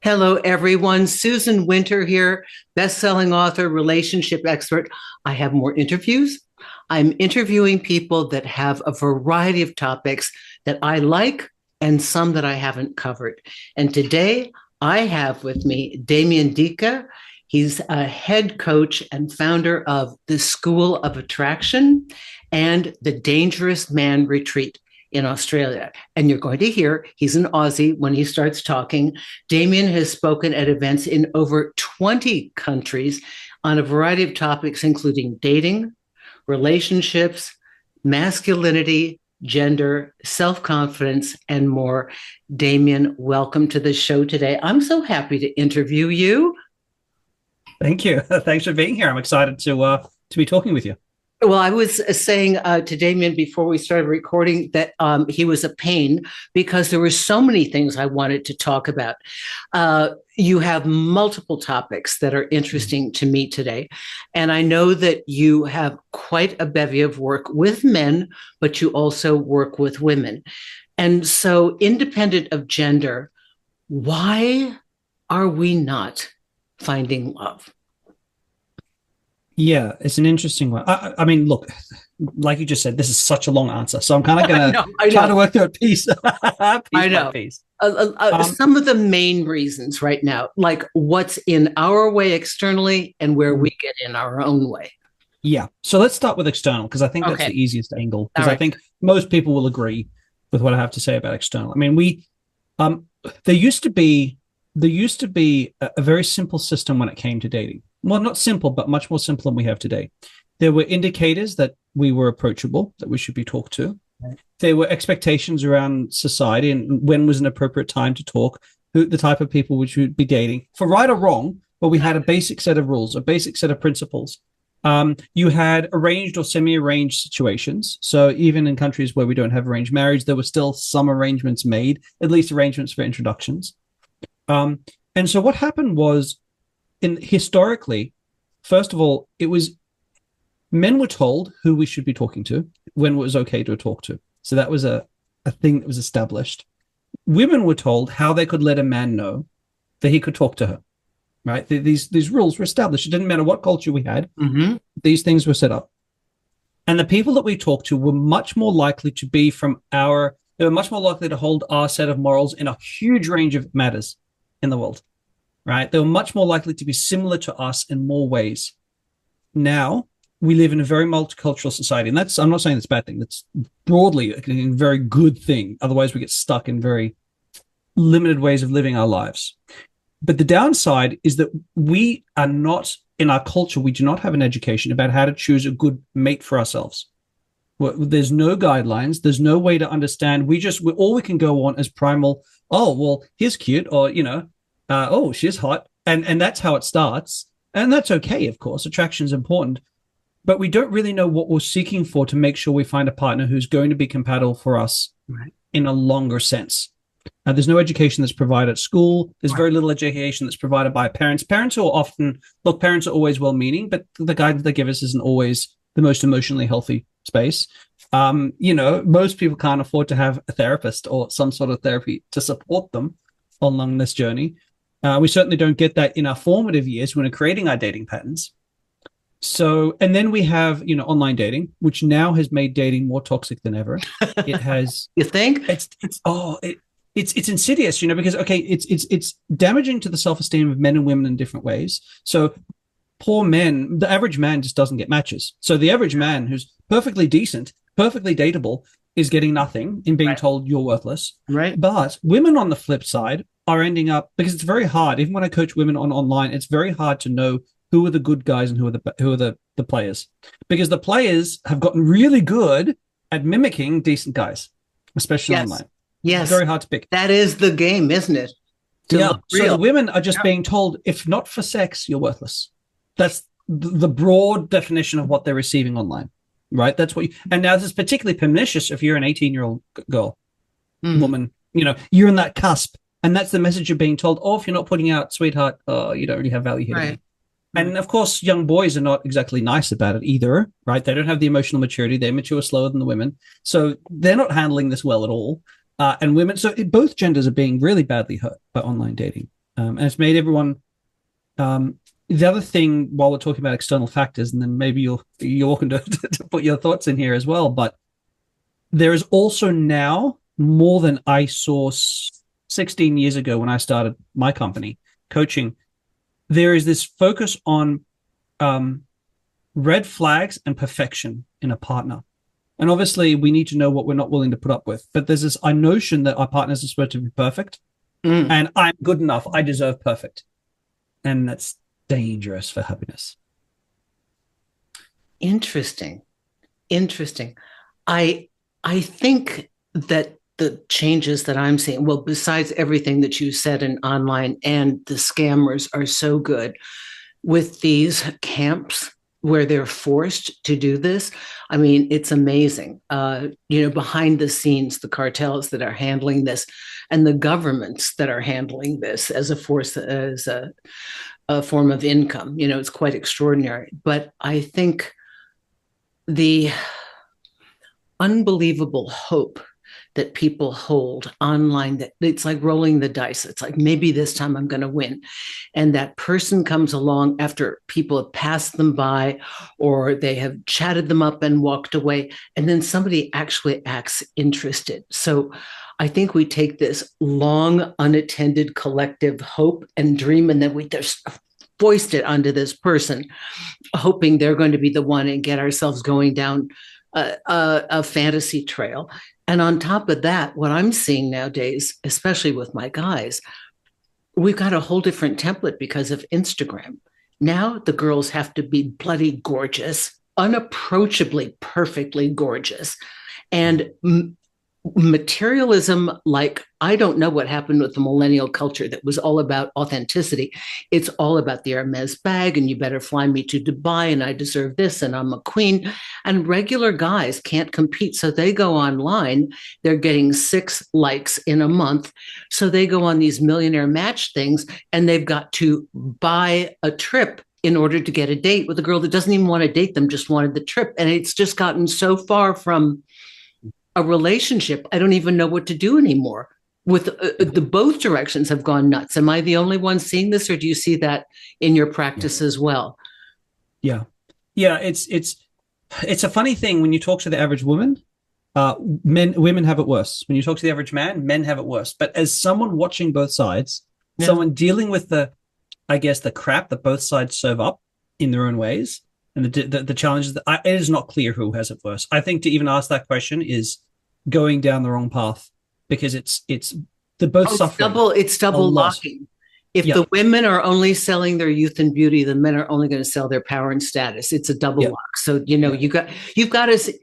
Hello, everyone. Susan Winter here, best-selling author, relationship expert. I have more interviews. I'm interviewing people that have a variety of topics that I like and some that I haven't covered. And today I have with me Damien Diecke. He's a head coach and founder of the School of Attraction and the Dangerous Man Retreat in Australia. And you're going to hear he's an Aussie when he starts talking. Damien has spoken at events in over 20 countries on a variety of topics, including dating, relationships, masculinity, gender, self-confidence, and more. Damien, welcome to the show today. I'm so happy to interview you. Thank you. Thanks for being here. I'm excited to be talking with you. Well, I was saying to Damien before we started recording that he was a pain because there were so many things I wanted to talk about. You have multiple topics that are interesting to me today. And I know that you have quite a bevy of work with men, but you also work with women. And so, independent of gender, why are we not finding love? Yeah, it's an interesting one. I mean, look, like you just said, this is such a long answer, so I'm kind of going to try to work through it piece, piece by piece. Some of the main reasons right now, like what's in our way externally and where we get in our own way. Yeah, so let's start with external because I think that's the easiest angle because I think most people will agree with what I have to say about external. I mean, there used to be a very simple system when it came to dating. Well, not simple, but much more simple than we have today. There were indicators that we were approachable, that we should be talked to. Right. There were expectations around society and when was an appropriate time to talk, who the type of people we should be dating, for right or wrong, but we had a basic set of rules, a basic set of principles. You had arranged or semi-arranged situations. So even in countries where we don't have arranged marriage, there were still some arrangements made, at least arrangements for introductions. And so what happened was, historically, first of all, it was men were told who we should be talking to when it was okay to talk to. So that was a thing that was established. Women were told how they could let a man know that he could talk to her, right? These rules were established. It didn't matter what culture we had. Mm-hmm. These things were set up. And the people that we talked to were much more likely to be they were much more likely to hold our set of morals in a huge range of matters in the world. Right? They were much more likely to be similar to us in more ways. Now, we live in a very multicultural society, and I'm not saying that's a bad thing. That's broadly a very good thing. Otherwise, we get stuck in very limited ways of living our lives. But the downside is that we are not, in our culture, we do not have an education about how to choose a good mate for ourselves. There's no guidelines. There's no way to understand. All we can go on is primal, oh, well, he's cute, or, oh, she's hot. And that's how it starts. And that's okay, of course. Attraction is important. But we don't really know what we're seeking for to make sure we find a partner who's going to be compatible for us in a longer sense. There's no education that's provided at school. There's very little education that's provided by parents. Parents are always well-meaning, but the guidance they give us isn't always the most emotionally healthy space. Most people can't afford to have a therapist or some sort of therapy to support them along this journey. We certainly don't get that in our formative years when we're creating our dating patterns. So, and then we have, online dating, which now has made dating more toxic than ever. It has. You think? It's insidious, because it's damaging to the self-esteem of men and women in different ways. So, poor men, the average man just doesn't get matches. So the average man who's perfectly decent, perfectly dateable, is getting nothing in being told you're worthless. Right. But women on the flip side are ending up, because it's very hard, even when I coach women online, it's very hard to know who are the good guys and who are the players. Because the players have gotten really good at mimicking decent guys, especially online. Yes. It's very hard to pick. That is the game, isn't it? So the women are just being told, if not for sex, you're worthless. That's the broad definition of what they're receiving online, right? That's what and now this is particularly pernicious if you're an 18-year-old girl, woman, you're in that cusp. And that's the message you're being told. Oh, if you're not putting out, sweetheart, you don't really have value here. Right. And of course, young boys are not exactly nice about it either, right? They don't have the emotional maturity. They mature slower than the women. So they're not handling this well at all. And women, so both genders are being really badly hurt by online dating. And it's made everyone. The other thing, while we're talking about external factors, and then maybe you're welcome to put your thoughts in here as well, but there is also now more than I saw 16 years ago when I started my company coaching. There is this focus on red flags and perfection in a partner. And obviously, we need to know what we're not willing to put up with. But there's this notion that our partners are supposed to be perfect, and I'm good enough. I deserve perfect, and that's dangerous for happiness. Interesting. I think that the changes that I'm seeing, well, besides everything that you said in online, and the scammers are so good with these camps where they're forced to do this. I mean, it's amazing. Behind the scenes, the cartels that are handling this and the governments that are handling this as a form of income, it's quite extraordinary. But I think the unbelievable hope that people hold online, that it's like rolling the dice. It's like, maybe this time I'm going to win. And that person comes along after people have passed them by, or they have chatted them up and walked away. And then somebody actually acts interested. So I think we take this long, unattended collective hope and dream, and then we just foist it onto this person, hoping they're going to be the one, and get ourselves going down a fantasy trail. And on top of that, what I'm seeing nowadays, especially with my guys, we've got a whole different template because of Instagram. Now the girls have to be bloody gorgeous, unapproachably perfectly gorgeous. And materialism, like, I don't know what happened with the millennial culture that was all about authenticity. It's all about the Hermes bag, and you better fly me to Dubai, and I deserve this, and I'm a queen. And regular guys can't compete, so they go online. They're getting 6 likes in a month, so they go on these millionaire match things, and they've got to buy a trip in order to get a date with a girl that doesn't even want to date them, just wanted the trip. And it's just gotten so far from a relationship, I don't even know what to do anymore. With the both directions have gone nuts. Am I the only one seeing this, or do you see that in your practice as well? Yeah. It's a funny thing when you talk to the average woman. Women have it worse. When you talk to the average man, men have it worse. But as someone watching both sides, someone dealing with the crap that both sides serve up in their own ways, and the challenges, it is not clear who has it worse. I think to even ask that question is going down the wrong path, because it's the both suffering. It's double locking. If the women are only selling their youth and beauty, the men are only going to sell their power and status. It's a double lock. So you've got to.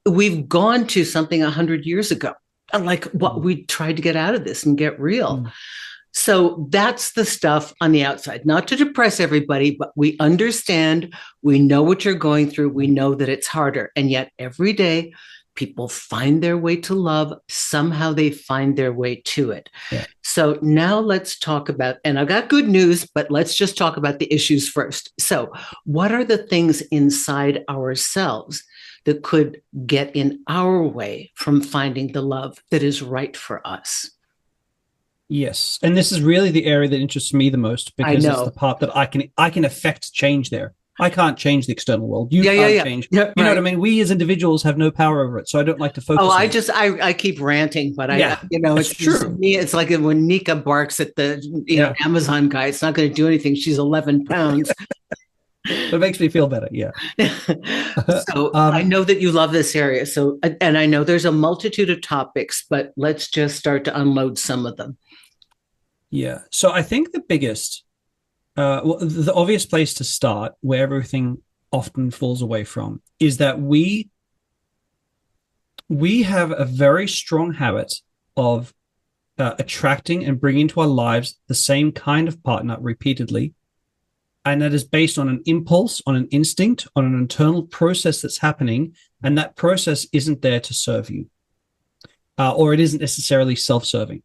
We've gone to something 100 years ago, and like what we tried to get out of this and get real. So that's the stuff on the outside, not to depress everybody, but we understand, we know what you're going through. We know that it's harder. And yet every day people find their way to love. Somehow they find their way to it. Yeah. So now let's talk about, and I've got good news, but let's just talk about the issues first. So what are the things inside ourselves that could get in our way from finding the love that is right for us? Yes, and this is really the area that interests me the most, because it's the part that I can affect change there. I can't change the external world. You can't change. Yeah, you know what I mean? We as individuals have no power over it, so I don't like to focus. Oh, I keep ranting, but it's true. Me, it's like when Nika barks at the Amazon guy. It's not going to do anything. She's 11 pounds. It makes me feel better. Yeah. So I know that you love this area. So, and I know there's a multitude of topics, but let's just start to unload some of them. Yeah. So I think the biggest, the obvious place to start, where everything often falls away from, is that we have a very strong habit of attracting and bringing into our lives the same kind of partner repeatedly. And that is based on an impulse, on an instinct, on an internal process that's happening. And that process isn't there to serve you, or it isn't necessarily self-serving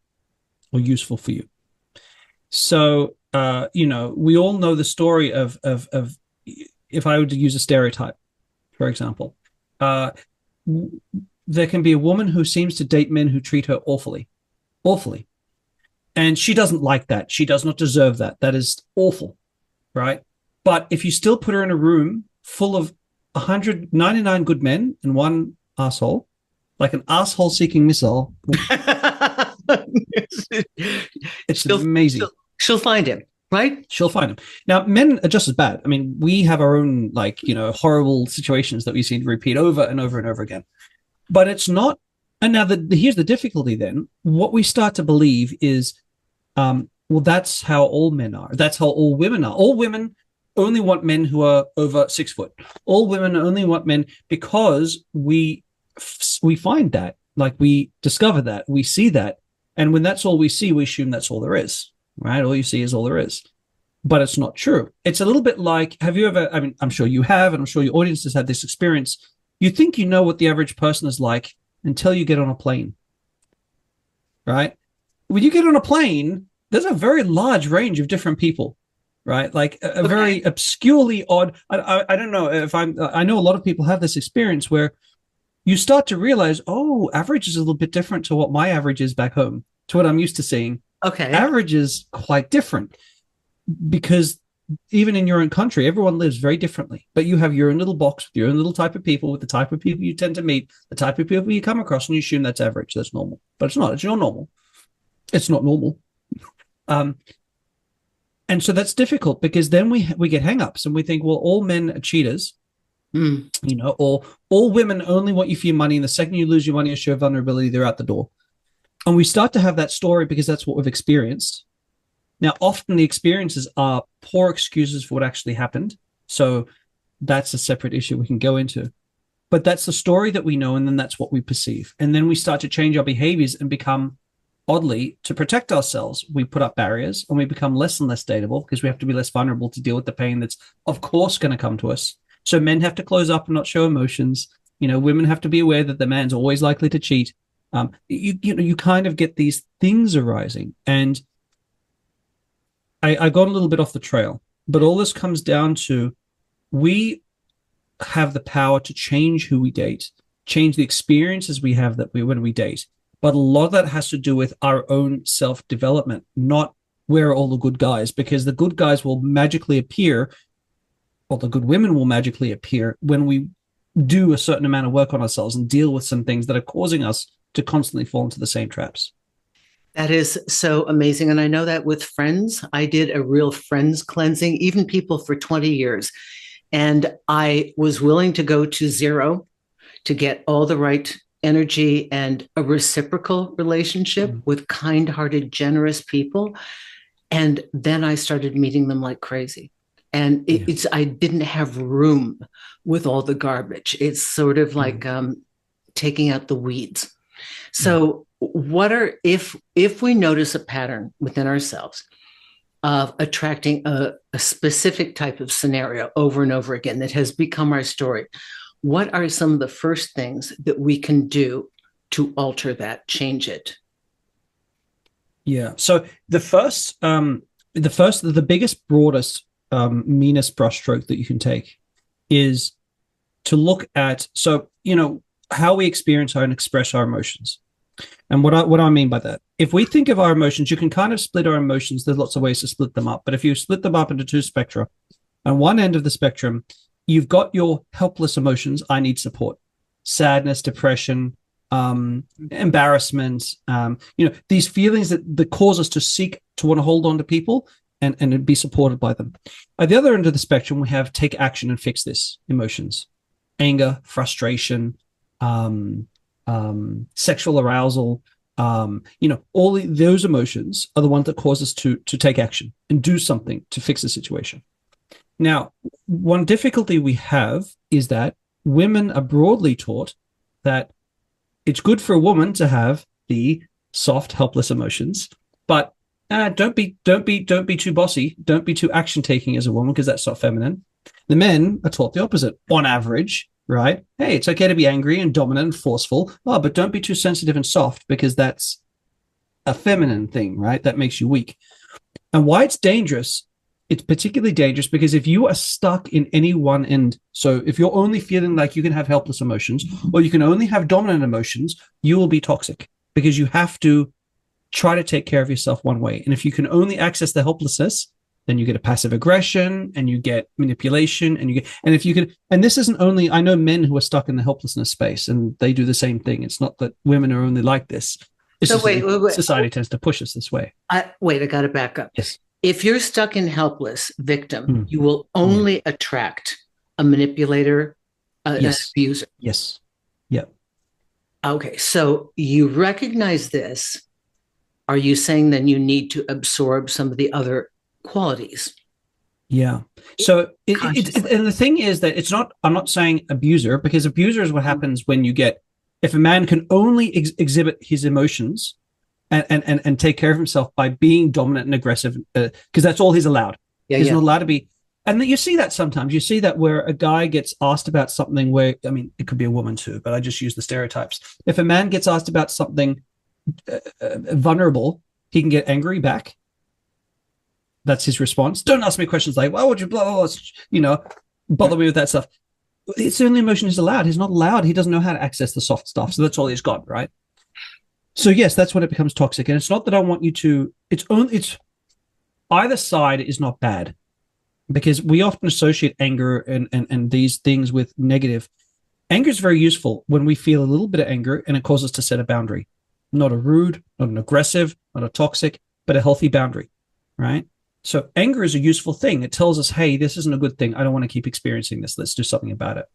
or useful for you. So, we all know the story of if I were to use a stereotype, for example, there can be a woman who seems to date men who treat her awfully. And she doesn't like that. She does not deserve that. That is awful, right? But if you still put her in a room full of 199 good men and one asshole, like an asshole-seeking missile, it's amazing. She'll find him, right? She'll find him. Now, men are just as bad. I mean, we have our own, horrible situations that we seem to repeat over and over and over again. But it's not. And now here's the difficulty then. What we start to believe is, that's how all men are. That's how all women are. All women only want men who are over 6 foot. All women only want men because we find that, like we discover that, we see that. And when that's all we see, we assume that's all there is, right? All you see is all there is. But it's not true. It's a little bit like, have you ever, I mean, I'm sure you have, and I'm sure your audience has had this experience. You think you know what the average person is like until you get on a plane, right? When you get on a plane, there's a very large range of different people, right? Like a very obscurely odd. I don't know if I know a lot of people have this experience where you start to realize, oh, average is a little bit different to what my average is back home, to what I'm used to seeing. Okay. Average is quite different because even in your own country, everyone lives very differently, but you have your own little box with your own little type of people, with the type of people you tend to meet, the type of people you come across, and you assume that's average, that's normal. But it's not. It's not normal. It's not normal. And so that's difficult because then we get hang-ups and we think, well, all men are cheaters, or all women only want you for your money, and the second you lose your money or show vulnerability, they're out the door. And we start to have that story because that's what we've experienced. Now, often the experiences are poor excuses for what actually happened. So that's a separate issue we can go into. But that's the story that we know, and then that's what we perceive. And then we start to change our behaviors and become, oddly, to protect ourselves, we put up barriers and we become less and less dateable because we have to be less vulnerable to deal with the pain that's, of course, going to come to us. So men have to close up and not show emotions. Women have to be aware that the man's always likely to cheat. You kind of get these things arising. And I got a little bit off the trail, but all this comes down to we have the power to change who we date, change the experiences we have when we date. But a lot of that has to do with our own self-development, not where are all the good guys, because the good guys will magically appear, or the good women will magically appear when we do a certain amount of work on ourselves and deal with some things that are causing us to constantly fall into the same traps. That is so amazing. And I know that with friends, I did a real friends cleansing, even people for 20 years. And I was willing to go to zero to get all the right energy and a reciprocal relationship with kind-hearted, generous people. And then I started meeting them like crazy. And I didn't have room with all the garbage. It's sort of like taking out the weeds. So if we notice a pattern within ourselves of attracting a specific type of scenario over and over again that has become our story, what are some of the first things that we can do to alter that, change it? Yeah. So the biggest, broadest, meanest brushstroke that you can take is to look at, how we experience and express our emotions. And what I mean by that, if we think of our emotions, you can kind of split our emotions. There's lots of ways to split them up. But if you split them up into two spectra, on one end of the spectrum, you've got your helpless emotions. I need support, sadness, depression, embarrassment, these feelings that cause us to want to hold on to people and be supported by them. At the other end of the spectrum, we have take action and fix this emotions, anger, frustration, sexual arousal, all those emotions are the ones that cause us to take action and do something to fix the situation. Now, one difficulty we have is that women are broadly taught that it's good for a woman to have the soft, helpless emotions, but don't be too bossy, don't be too action taking as a woman because that's not feminine. The men are taught the opposite on average. Right? Hey, it's okay to be angry and dominant and forceful. Oh, but don't be too sensitive and soft because that's a feminine thing, right? That makes you weak. And why it's dangerous, it's particularly dangerous because if you are stuck in any one end, so if you're only feeling like you can have helpless emotions or you can only have dominant emotions, you will be toxic because you have to try to take care of yourself one way. And if you can only access the helplessness, then you get a passive aggression and you get manipulation and if you can, and this isn't only, I know men who are stuck in the helplessness space and they do the same thing. It's not that women are only like this. It's so wait. Society tends to push us this way. I got to back up. Yes. If you're stuck in helpless victim, you will only attract a manipulator, an abuser. Yes. Yeah. Okay. So you recognize this. Are you saying then you need to absorb some of the other qualities? Yeah. So and the thing is that I'm not saying abuser, because abuser is what happens when if a man can only exhibit his emotions and take care of himself by being dominant and aggressive, because that's all he's allowed. He's not allowed to be. And you see that sometimes. You see that where a guy gets asked about something where, I mean, it could be a woman too, but I just use the stereotypes. If a man gets asked about something vulnerable, he can get angry back. That's his response. Don't ask me questions like, why would you blah, bother me with that stuff. It's the only emotion he's allowed. He's not allowed. He doesn't know how to access the soft stuff. So that's all he's got, right? So yes, that's when it becomes toxic. And it's not that I want you to, it's either side is not bad, because we often associate anger and these things with negative. Anger is very useful when we feel a little bit of anger and it causes us to set a boundary. Not a rude, not an aggressive, not a toxic, but a healthy boundary, right? So anger is a useful thing. It tells us, hey, this isn't a good thing. I don't want to keep experiencing this. Let's do something about it.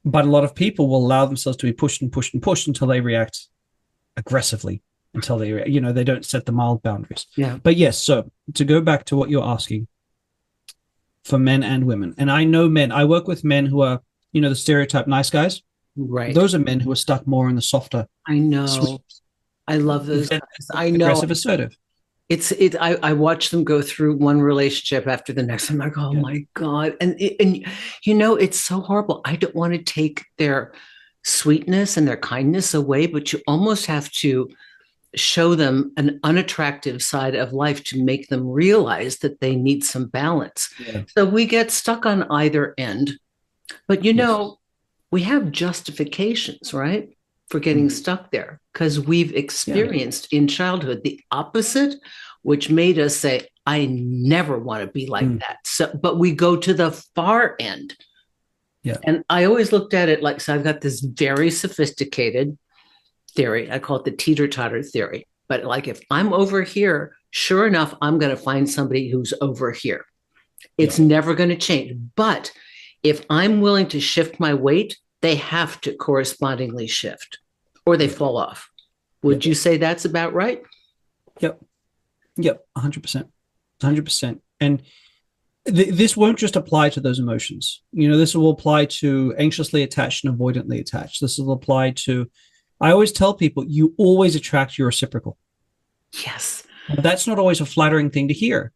But a lot of people will allow themselves to be pushed and pushed and pushed until they react aggressively, until they, they don't set the mild boundaries. Yeah. But yes, so to go back to what you're asking, for men and women, and I know men, I work with men who are, the stereotype nice guys. Right. Those are men who are stuck more in the softer. I know. Sweet. I love those guys. I know. Aggressive, assertive. I watch them go through one relationship after the next. I'm like, oh my God. And it's so horrible. I don't want to take their sweetness and their kindness away, but you almost have to show them an unattractive side of life to make them realize that they need some balance. Yeah. So we get stuck on either end, but we have justifications, right, for getting stuck there, because we've experienced in childhood the opposite, which made us say, I never want to be like that. So, but we go to the far end. Yeah. And I always looked at it like, so I've got this very sophisticated theory. I call it the teeter-totter theory. But like, if I'm over here, sure enough, I'm going to find somebody who's over here. It's never going to change. But if I'm willing to shift my weight, they have to correspondingly shift or they fall off. Would you say that's about right? Yep. 100%. 100%. And this won't just apply to those emotions. This will apply to anxiously attached and avoidantly attached. This will apply to, I always tell people, you always attract your reciprocal. Yes. But that's not always a flattering thing to hear,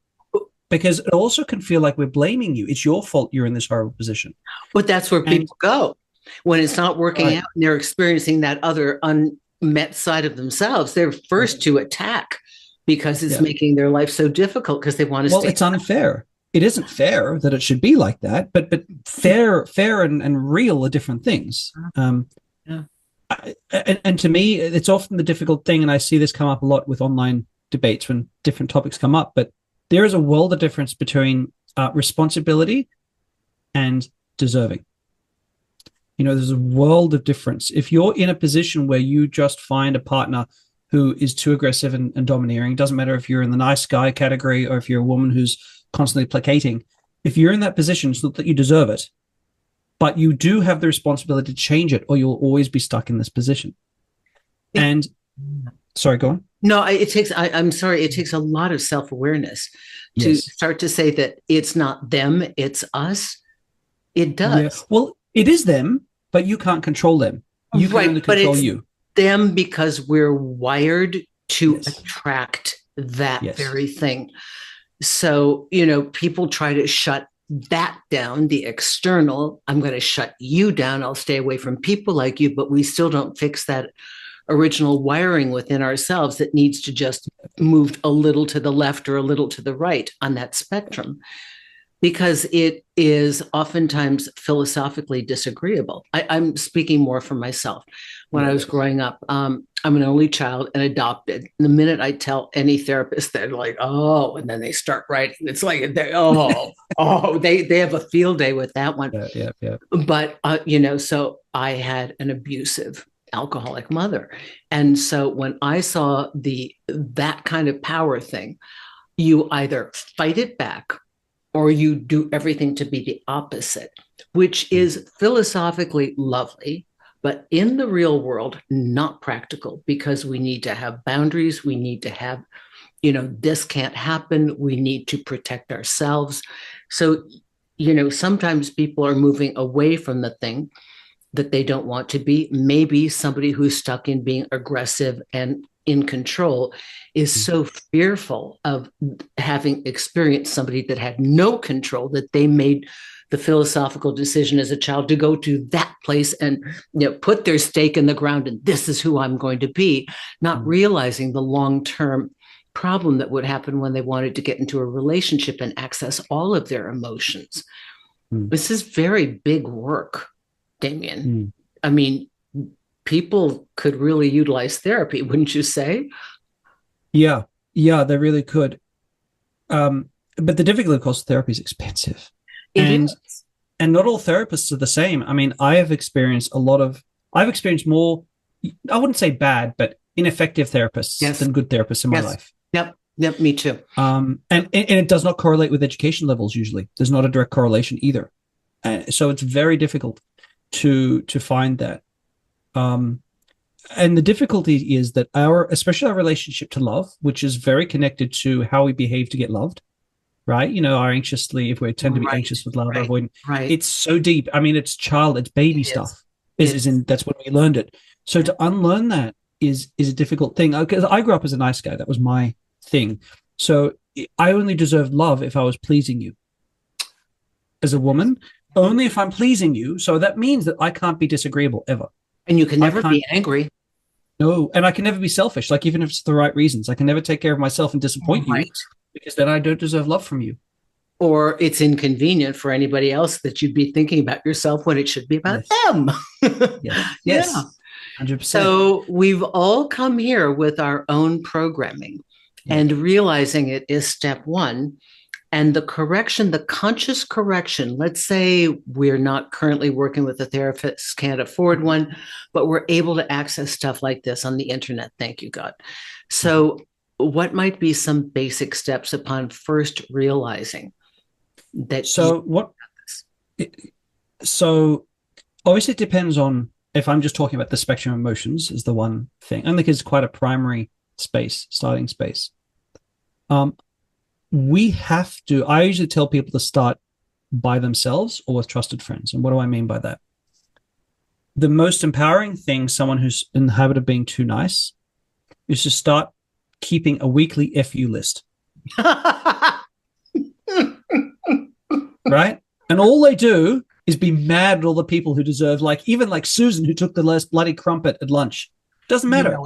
because it also can feel like we're blaming you. It's your fault you're in this horrible position. But that's where people go. When it's not working out and they're experiencing that other unmet side of themselves, they're first to attack because it's making their life so difficult because they want to stay. Well, it's unfair. It isn't fair that it should be like that, but fair and real are different things. And to me, it's often the difficult thing, and I see this come up a lot with online debates when different topics come up, but there is a world of difference between responsibility and deserving. There's a world of difference. If you're in a position where you just find a partner who is too aggressive and domineering, it doesn't matter if you're in the nice guy category or if you're a woman who's constantly placating. If you're in that position, it's not that you deserve it, but you do have the responsibility to change it, or you'll always be stuck in this position. And sorry, go on. No, I'm sorry. It takes a lot of self-awareness to start to say that it's not them, it's us. It does. Yeah. Well, it is them, but you can't control them. You can only control you. Them because we're wired to attract that very thing. So, people try to shut that down, the external. I'm going to shut you down. I'll stay away from people like you, but we still don't fix that original wiring within ourselves that needs to just move a little to the left or a little to the right on that spectrum. because it is oftentimes philosophically disagreeable. I'm speaking more for myself. When I was growing up, I'm an only child and adopted. The minute I tell any therapist, they're like, "Oh," and then they start writing. It's like, they have a field day with that one. Yeah. But so I had an abusive alcoholic mother, and so when I saw that kind of power thing, you either fight it back or you do everything to be the opposite, which is philosophically lovely, but in the real world, not practical, because we need to have boundaries. We need to have, this can't happen. We need to protect ourselves. So, sometimes people are moving away from the thing that they don't want to be. Maybe somebody who's stuck in being aggressive and in control is so fearful of having experienced somebody that had no control that they made the philosophical decision as a child to go to that place and put their stake in the ground, and this is who I'm going to be, not realizing the long-term problem that would happen when they wanted to get into a relationship and access all of their emotions. This is very big work, Damien. I mean, people could really utilize therapy, wouldn't you say? Yeah, they really could. But the difficulty, of course, therapy is expensive. And not all therapists are the same. I mean, I've experienced more, I wouldn't say bad, but ineffective therapists than good therapists in my life. Yep, me too. And it does not correlate with education levels usually. There's not a direct correlation either. So it's very difficult to find that. And the difficulty is that especially our relationship to love, which is very connected to how we behave to get loved, right? Our anxiously, if we tend to be anxious with love, avoidant. Right. It's so deep. I mean, it's baby stuff. That's when we learned it. So to unlearn that is a difficult thing. Because I grew up as a nice guy. That was my thing. So I only deserved love if I was pleasing you. As a woman, only if I'm pleasing you. So that means that I can't be disagreeable ever. And you can never be angry. No, and I can never be selfish, like even if it's the right reasons. I can never take care of myself and disappoint you, because then I don't deserve love from you. Or it's inconvenient for anybody else that you'd be thinking about yourself when it should be about them. Yes. 100%. So we've all come here with our own programming, and realizing it is step one. And the correction, the conscious correction, let's say we're not currently working with a therapist, can't afford one, but we're able to access stuff like this on the internet. Thank you, God. So what might be some basic steps upon first realizing that? So obviously it depends on, if I'm just talking about the spectrum of emotions is the one thing. I think it's quite a primary starting space. I usually tell people to start by themselves or with trusted friends. And what do I mean by that? The most empowering thing, someone who's in the habit of being too nice, is to start keeping a weekly FU list. Right? And all they do is be mad at all the people who deserve, even like Susan, who took the last bloody crumpet at lunch. Doesn't matter.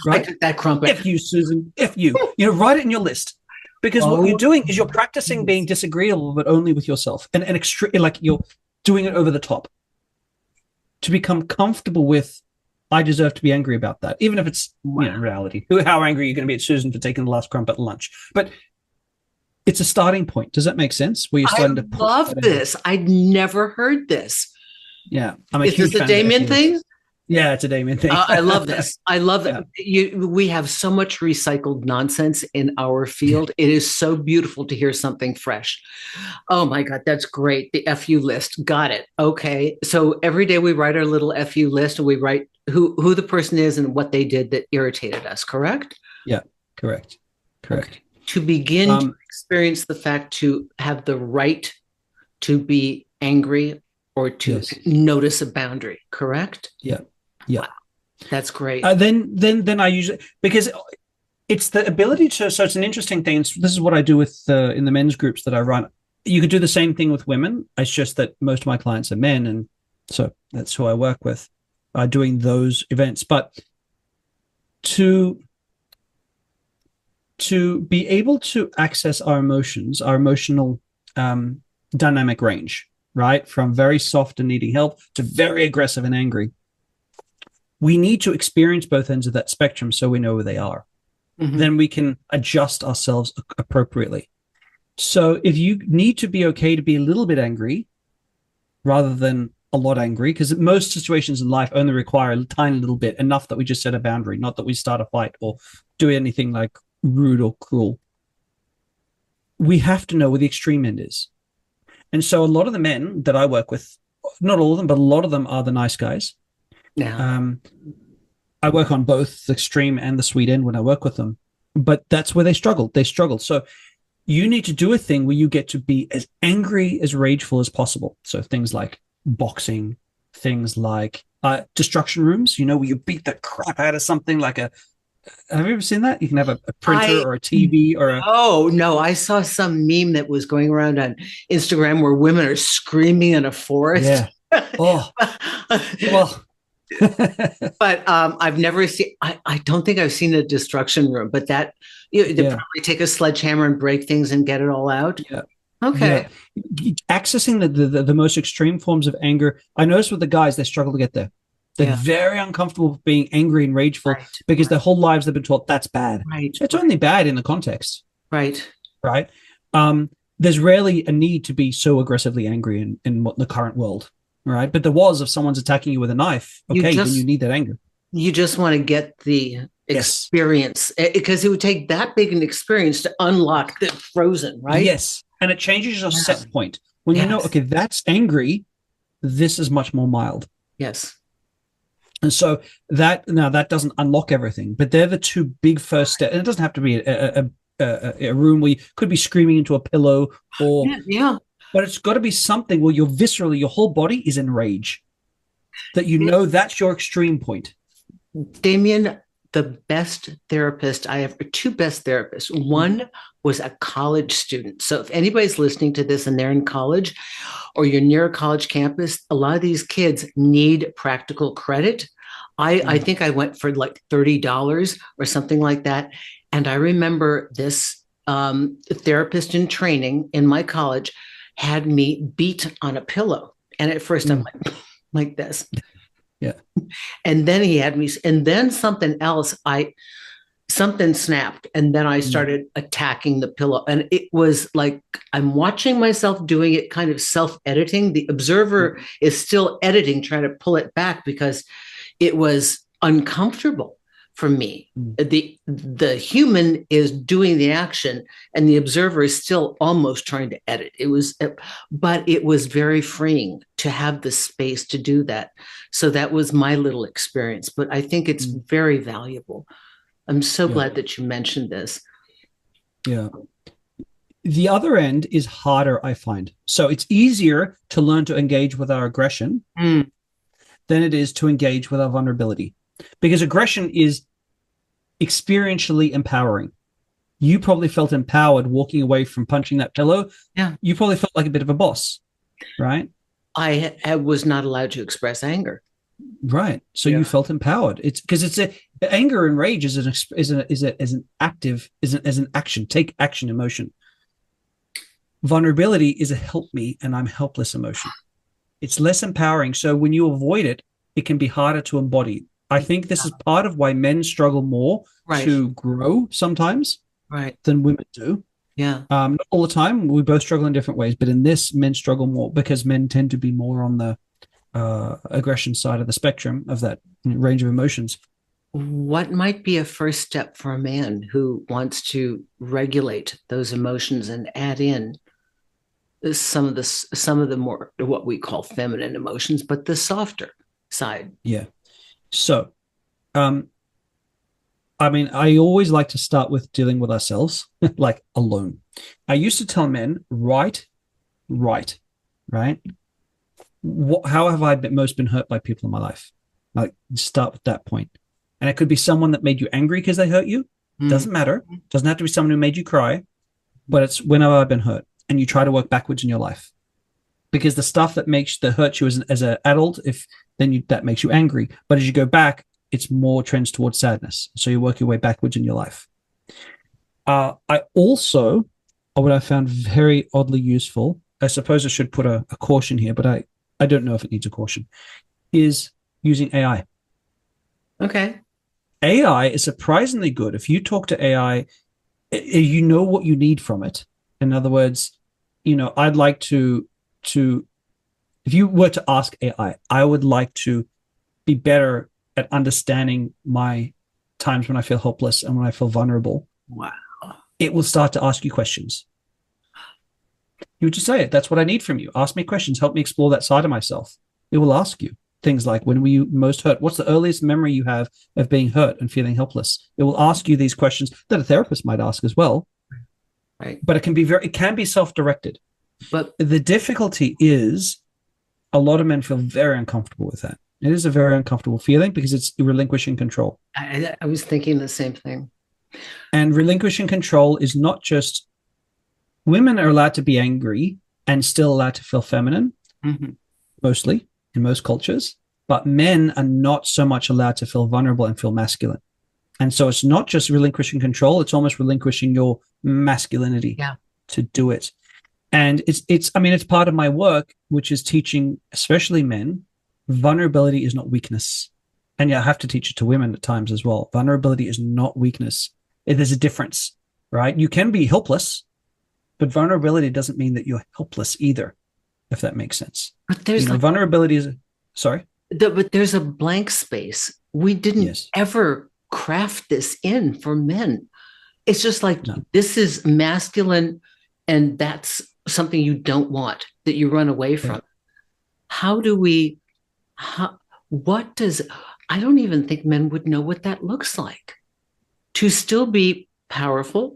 I took that crumpet. F you, Susan. F you. Write it in your list. Because what you're doing is you're practicing being disagreeable, but only with yourself, and you're doing it over the top to become comfortable with. I deserve to be angry about that, even if it's reality. How angry are you going to be at Susan for taking the last crump at lunch? But it's a starting point. Does that make sense? Where you're starting to love this. I'd never heard this. Yeah, is this a Damien thing? Yeah, it's a Damien thing. I love this. I love that. We have so much recycled nonsense in our field. It is so beautiful to hear something fresh. Oh my God, that's great. The FU list. Got it. Okay. So every day we write our little FU list, and we write who the person is and what they did that irritated us, correct? Yeah, correct. Okay. To begin to experience the fact to have the right to be angry or to notice a boundary, correct? Yeah. Wow, that's great. Then I usually, because it's the ability to. So it's an interesting thing. This is what I do with in the men's groups that I run. You could do the same thing with women. It's just that most of my clients are men, and so that's who I work with, doing those events. But to be able to access our emotions, our emotional dynamic range, right? From very soft and needing help to very aggressive and angry. We need to experience both ends of that spectrum so we know where they are. Mm-hmm. Then we can adjust ourselves appropriately. So if you need to be okay to be a little bit angry rather than a lot angry, because most situations in life only require a tiny little bit, enough that we just set a boundary, not that we start a fight or do anything like rude or cruel. We have to know where the extreme end is. And so a lot of the men that I work with, not all of them, but a lot of them are the nice guys. Yeah. I work on both the extreme and the sweet end when I work with them, but that's where they struggle. So you need to do a thing where you get to be as angry, as rageful as possible. So things like boxing, things like destruction rooms, where you beat the crap out of something like have you ever seen that? You can have a printer or a TV or a... Oh, no. I saw some meme that was going around on Instagram where women are screaming in a forest. Yeah. Oh, well... But I've never seen, I don't think I've seen a destruction room, but that they probably take a sledgehammer and break things and get it all out. Yeah. Okay. Yeah. Accessing the most extreme forms of anger. I noticed with the guys, they struggle to get there. They're very uncomfortable with being angry and rageful because their whole lives they've been taught that's bad. Right. It's only bad in the context. Right. Right. There's rarely a need to be so aggressively angry in the current world. Right. But there was, if someone's attacking you with a knife, then you need that anger. You just want to get the experience because it would take that big an experience to unlock the frozen, right? Yes. And it changes your set point. When you know, okay, that's angry, this is much more mild. Yes. And so that doesn't unlock everything, but they're the two big first steps. And it doesn't have to be a room where you could be screaming into a pillow or... Yeah. But it's got to be something where your whole body is in rage. That that's your extreme point. Damien, the best therapist I have, two best therapists. One was a college student. So if anybody's listening to this and they're in college or you're near a college campus, a lot of these kids need practical credit. I think I went for like $30 or something like that. And I remember this therapist in training in my college had me beat on a pillow. And at first I'm like this. Yeah. And then he had me, and then something snapped. And then I started attacking the pillow. And it was like, I'm watching myself doing it, kind of self-editing. The observer is still editing, trying to pull it back because it was uncomfortable for me. The human is doing the action and the observer is still almost trying to edit. But it was very freeing to have the space to do that. So that was my little experience, but I think it's very valuable. I'm so glad that you mentioned this. Yeah. The other end is harder, I find. So it's easier to learn to engage with our aggression than it is to engage with our vulnerability, because aggression is experientially empowering. You probably felt empowered walking away from punching that pillow. Yeah. You probably felt like a bit of a boss, right? I was not allowed to express anger. Right. So you felt empowered. It's because anger and rage is an action, take action emotion. Vulnerability is a help me and I'm helpless emotion. It's less empowering. So when you avoid it, it can be harder to embody. I think this is part of why men struggle more to grow sometimes than women do. Yeah. Not all the time. We both struggle in different ways, but in this, men struggle more because men tend to be more on the aggression side of the spectrum of that range of emotions. What might be a first step for a man who wants to regulate those emotions and add in some of the more what we call feminine emotions, but the softer side? Yeah. So, I always like to start with dealing with ourselves, like alone. I used to tell men, right? How have I most been hurt by people in my life? Like, start with that point. And it could be someone that made you angry because they hurt you. Doesn't matter. Doesn't have to be someone who made you cry, but it's when have I been hurt? And you try to work backwards in your life. Because the stuff that hurts you as an adult, that makes you angry. But as you go back, it's more trends towards sadness. So you work your way backwards in your life. I also, what I found very oddly useful I suppose I should put a caution here, but I don't know if it needs a caution, is using AI. Okay. AI is surprisingly good. If you talk to AI, you know what you need from it. In other words, I'd like to if you were to ask AI, I would like to be better at understanding my times when I feel hopeless and when I feel vulnerable. Wow. It will start to ask you questions. You would just say it. That's what I need from you. Ask me questions. Help me explore that side of myself. It will ask you things like, when were you most hurt? What's the earliest memory you have of being hurt and feeling helpless? It will ask you these questions that a therapist might ask as well. Right. But it can be self-directed. But the difficulty is a lot of men feel very uncomfortable with that. It is a very uncomfortable feeling because it's relinquishing control. I was thinking the same thing. And relinquishing control is not just women are allowed to be angry and still allowed to feel feminine, mostly in most cultures, but men are not so much allowed to feel vulnerable and feel masculine. And so it's not just relinquishing control, it's almost relinquishing your masculinity to do it. And it's part of my work, which is teaching, especially men, vulnerability is not weakness. And I have to teach it to women at times as well. Vulnerability is not weakness. There's a difference, right? You can be helpless, but vulnerability doesn't mean that you're helpless either, if that makes sense. But there's vulnerability is, sorry? But there's a blank space. We didn't ever craft this in for men. It's just like, this is masculine, and that's something you don't want, that you run away from. I don't even think men would know what that looks like. To still be powerful,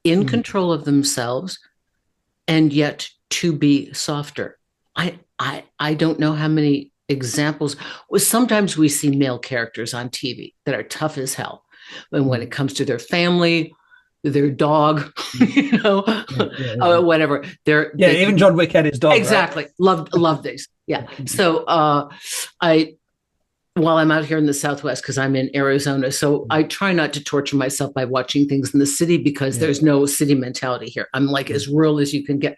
in control of themselves, and yet to be softer. I don't know how many examples. Sometimes we see male characters on TV that are tough as hell. And when it comes to their family, their dog, whatever. Even John Wick had his dog. Exactly. Right? Love these. Yeah. So while I'm out here in the Southwest, because I'm in Arizona, so I try not to torture myself by watching things in the city because there's no city mentality here. I'm like as rural as you can get.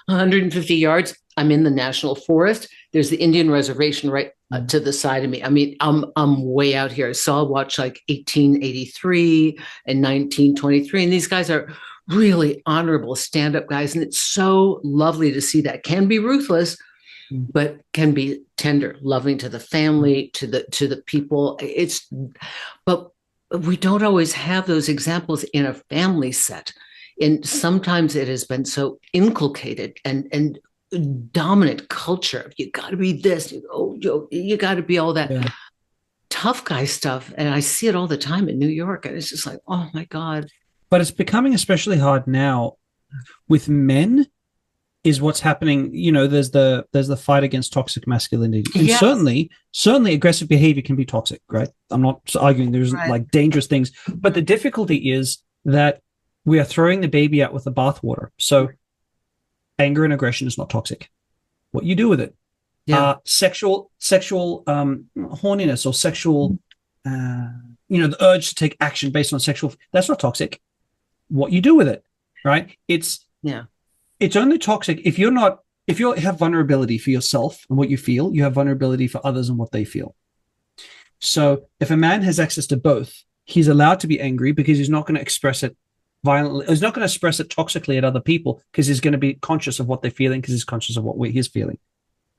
150 yards, I'm in the national forest. There's the Indian reservation right to the side of me. I mean, I'm way out here. So I'll watch like 1883 and 1923. And these guys are really honorable stand-up guys. And it's so lovely to see that. Can be ruthless, but can be tender, loving to the family, to the people. But we don't always have those examples in a family set. And sometimes it has been so inculcated and dominant culture. You got to be this. You got to be all that tough guy stuff. And I see it all the time in New York. And it's just like, oh my God. But it's becoming especially hard now with men. Is what's happening. There's the fight against toxic masculinity, and certainly aggressive behavior can be toxic, right? I'm not arguing there's like dangerous things, but the difficulty is that we are throwing the baby out with the bathwater. So anger and aggression is not toxic. What you do with it, sexual horniness or sexual, the urge to take action based on sexual, that's not toxic. What you do with it, right? It's only toxic if you have vulnerability for yourself and what you feel, you have vulnerability for others and what they feel. So if a man has access to both, he's allowed to be angry because he's not going to express it violently. He's not going to express it toxically at other people because he's going to be conscious of what they're feeling because he's conscious of what he's feeling.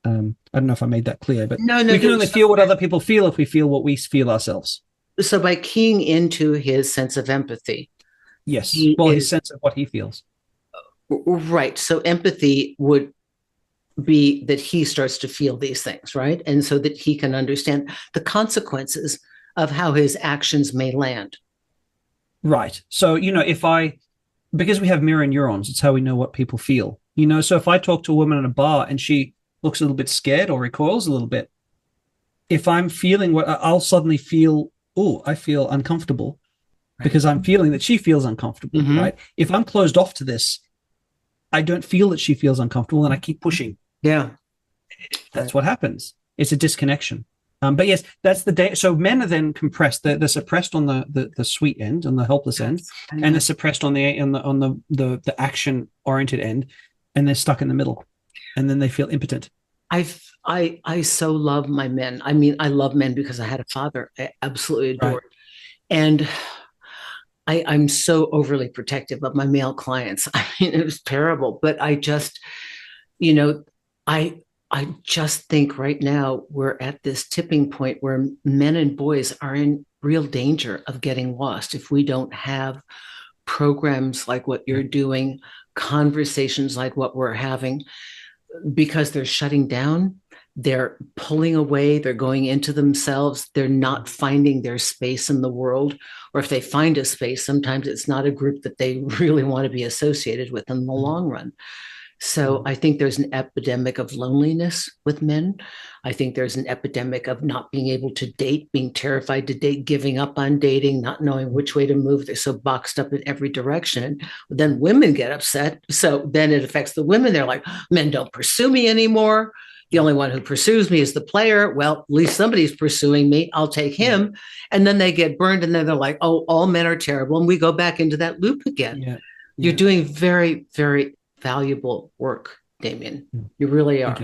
I don't know if I made that clear, but we can only feel what other people feel if we feel what we feel ourselves. So by keying into his sense of empathy. Yes. His sense of what he feels. Right. So empathy would be that he starts to feel these things, right? And so that he can understand the consequences of how his actions may land. Right. So, because we have mirror neurons, it's how we know what people feel. So if I talk to a woman in a bar and she looks a little bit scared or recoils a little bit, if I'm feeling what I'll suddenly feel, I feel uncomfortable because I'm feeling that she feels uncomfortable, right? If I'm closed off to this, I don't feel that she feels uncomfortable and I keep pushing. Yeah. That's what happens. It's a disconnection. But yes, that's the day. So men are then compressed. They're suppressed on the sweet end, on the helpless end, and they're suppressed on the action oriented end, and they're stuck in the middle. and then they feel impotent. I so love my men. I mean, I love men because I had a father I absolutely adored. Right. And I'm so overly protective of my male clients. I mean, it was terrible, but I just, you know, I just think right now we're at this tipping point where men and boys are in real danger of getting lost if we don't have programs like what you're doing, conversations like what we're having, because they're shutting down, they're pulling away, they're going into themselves, they're not finding their space in the world. Or if they find a space, sometimes it's not a group that they really want to be associated with in the long run. So I think there's an epidemic of loneliness with men. I think there's an epidemic of not being able to date, being terrified to date, giving up on dating, not knowing which way to move. They're so boxed up in every direction. Then women get upset. So then it affects the women. They're like, men don't pursue me anymore. The only one who pursues me is the player. Well, at least somebody's pursuing me. I'll take him. And then they get burned. And then they're like, oh, all men are terrible. And we go back into that loop again. Yeah. You're doing very, very valuable work, Damien. You really are.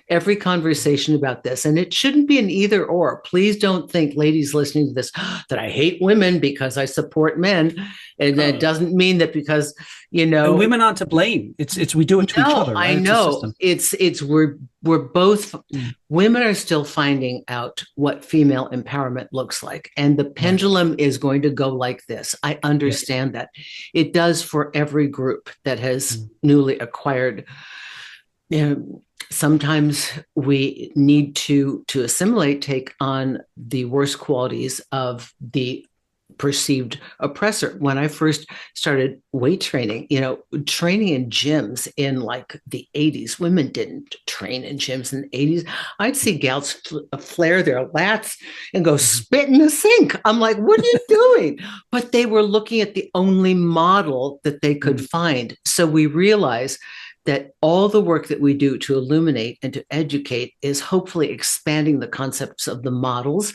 Every conversation about this, and it shouldn't be an either or. Please don't think, ladies listening to this, that I hate women because I support men. And that doesn't mean that because, and women aren't to blame. It's we do it to each other. Right? I know. It's we're both women are still finding out what female empowerment looks like. And the pendulum is going to go like this. I understand that. It does for every group that has newly acquired. Sometimes we need to assimilate, take on the worst qualities of the perceived oppressor. When I first started weight training, training in gyms in like the 80s, women didn't train in gyms in the 80s. I'd see gals flare their lats and go spit in the sink. I'm like, what are you doing? But they were looking at the only model that they could find. So we realize that all the work that we do to illuminate and to educate is hopefully expanding the concepts of the models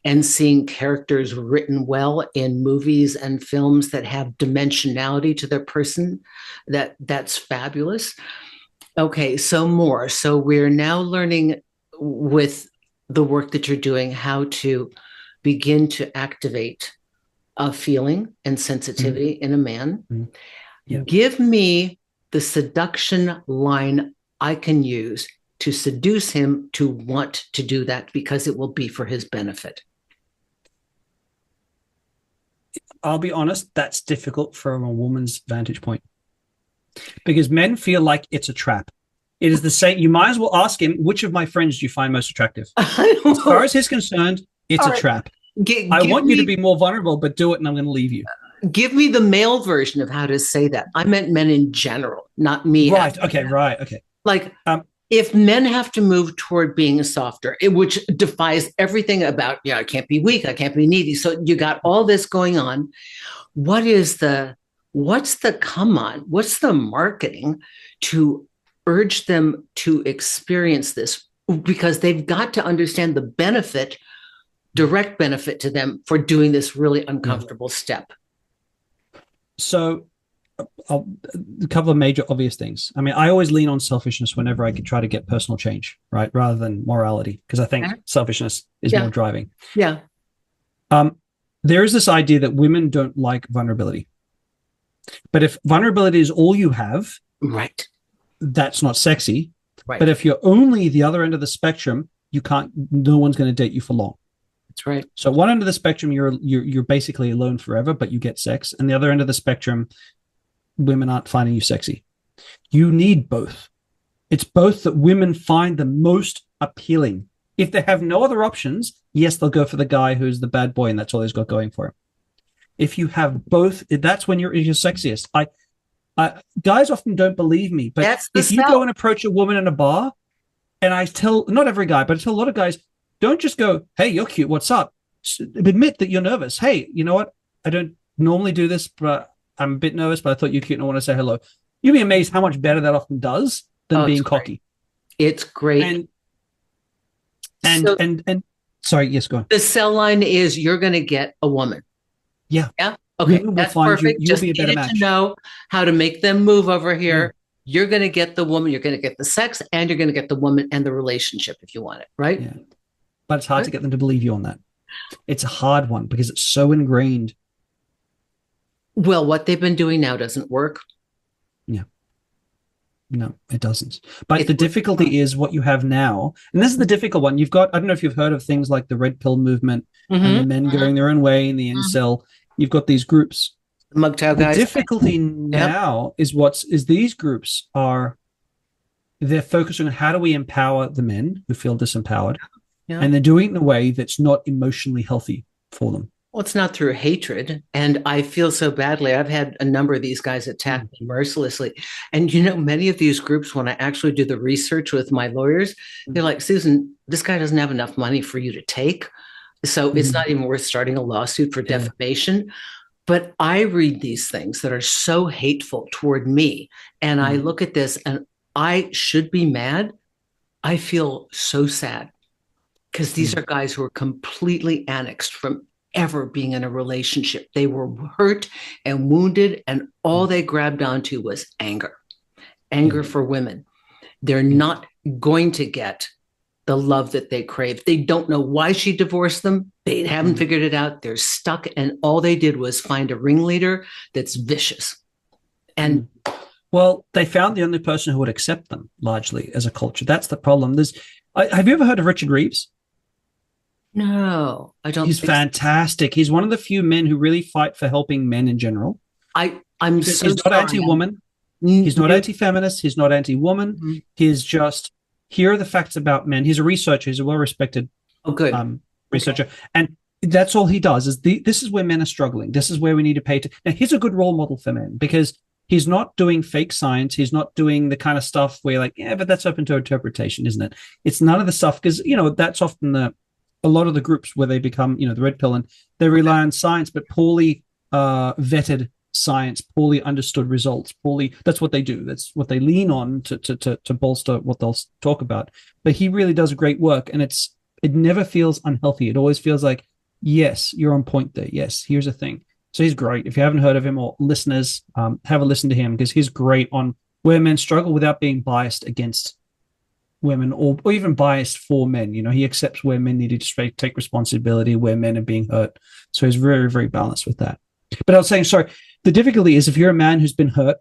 and seeing characters written well in movies and films that have dimensionality to their person. That's fabulous. Okay, so more. So we're now learning with the work that you're doing how to begin to activate a feeling and sensitivity in a man. Give me the seduction line I can use to seduce him to want to do that, because it will be for his benefit. I'll be honest, that's difficult from a woman's vantage point, because men feel like it's a trap. It is the same. You might as well ask him, which of my friends do you find most attractive? As far as he's concerned, it's a trap. I want you to be more vulnerable, but do it and I'm going to leave you. Give me the male version of how to say that. I meant men in general, not me. Right. Okay. Right. Okay. Like, if men have to move toward being softer, which defies everything about, I can't be weak, I can't be needy. So you got all this going on. What's the come on? What's the marketing to urge them to experience this? Because they've got to understand the benefit, direct benefit to them for doing this really uncomfortable step. So a couple of major obvious things. I mean, I always lean on selfishness whenever I could try to get personal change, right? Rather than morality, because I think selfishness is more driving. Yeah. There is this idea that women don't like vulnerability. But if vulnerability is all you have, right, that's not sexy. Right. But if you're only the other end of the spectrum, no one's going to date you for long. That's right. So one end of the spectrum, you're basically alone forever, but you get sex. And the other end of the spectrum, women aren't finding you sexy. You need both. It's both that women find the most appealing. If they have no other options, yes, they'll go for the guy who's the bad boy and that's all he's got going for him. If you have both, that's when you're sexiest. Guys often don't believe me, but if you go and approach a woman in a bar, and I tell, not every guy, but I tell a lot of guys, don't just go, hey, you're cute, what's up? Admit that you're nervous. Hey, you know what? I don't normally do this, but I'm a bit nervous, but I thought you're cute and I want to say hello. You'd be amazed how much better that often does than being cocky. It's great. And sorry, yes, go on. The sell line is you're going to get a woman. Yeah. Yeah. Okay. That's perfect. You'll be a better match. To know how to make them move over here. You're going to get the woman, you're going to get the sex, and you're going to get the woman and the relationship if you want it, right? Yeah. But it's hard to get them to believe you on that. It's a hard one because it's so ingrained. Well, what they've been doing now doesn't work. Yeah. No, it doesn't. But the difficulty is what you have now. And this is the difficult one. You've got, I don't know if you've heard of things like the red pill movement and the men going their own way in the incel. You've got these groups. The MGTOW guys. The difficulty now is these groups they're focusing on how do we empower the men who feel disempowered. Yeah. And they're doing it in a way that's not emotionally healthy for them. Well, it's not through hatred. And I feel so badly. I've had a number of these guys attack me mercilessly. And, many of these groups, when I actually do the research with my lawyers, they're like, Susan, this guy doesn't have enough money for you to take. So it's not even worth starting a lawsuit for defamation. But I read these things that are so hateful toward me. And I look at this and I should be mad. I feel so sad because these are guys who are completely annexed from ever being in a relationship. They were hurt and wounded, and all they grabbed onto was anger for women. They're not going to get the love that they crave. They don't know why she divorced them. They haven't figured it out. They're stuck, and all they did was find a ringleader that's vicious. And well, they found the only person who would accept them largely as a culture. That's the problem. Have you ever heard of Richard Reeves? No, I don't. He's fantastic. He's one of the few men who really fight for helping men in general. He's not anti-woman. He's not anti-feminist. He's not anti-woman. He's just, here are the facts about men. He's a researcher. He's a well-respected researcher. And that's all he does is this is where men are struggling. This is where we need to pay attention. Now, he's a good role model for men because he's not doing fake science. He's not doing the kind of stuff where like, yeah, but that's open to interpretation, isn't it? It's none of the stuff because, that's often a lot of the groups where they become, the red pill, and they rely on science, but poorly vetted science, poorly understood results, that's what they do. That's what they lean on to bolster what they'll talk about. But he really does great work, and it never feels unhealthy. It always feels like, yes, you're on point there. Yes, here's a thing. So he's great. If you haven't heard of him, or listeners, have a listen to him because he's great on where men struggle without being biased against women or even biased for men. He accepts where men need to take responsibility, where men are being hurt. So he's very, very balanced with that. But I was saying, sorry, the difficulty is if you're a man who's been hurt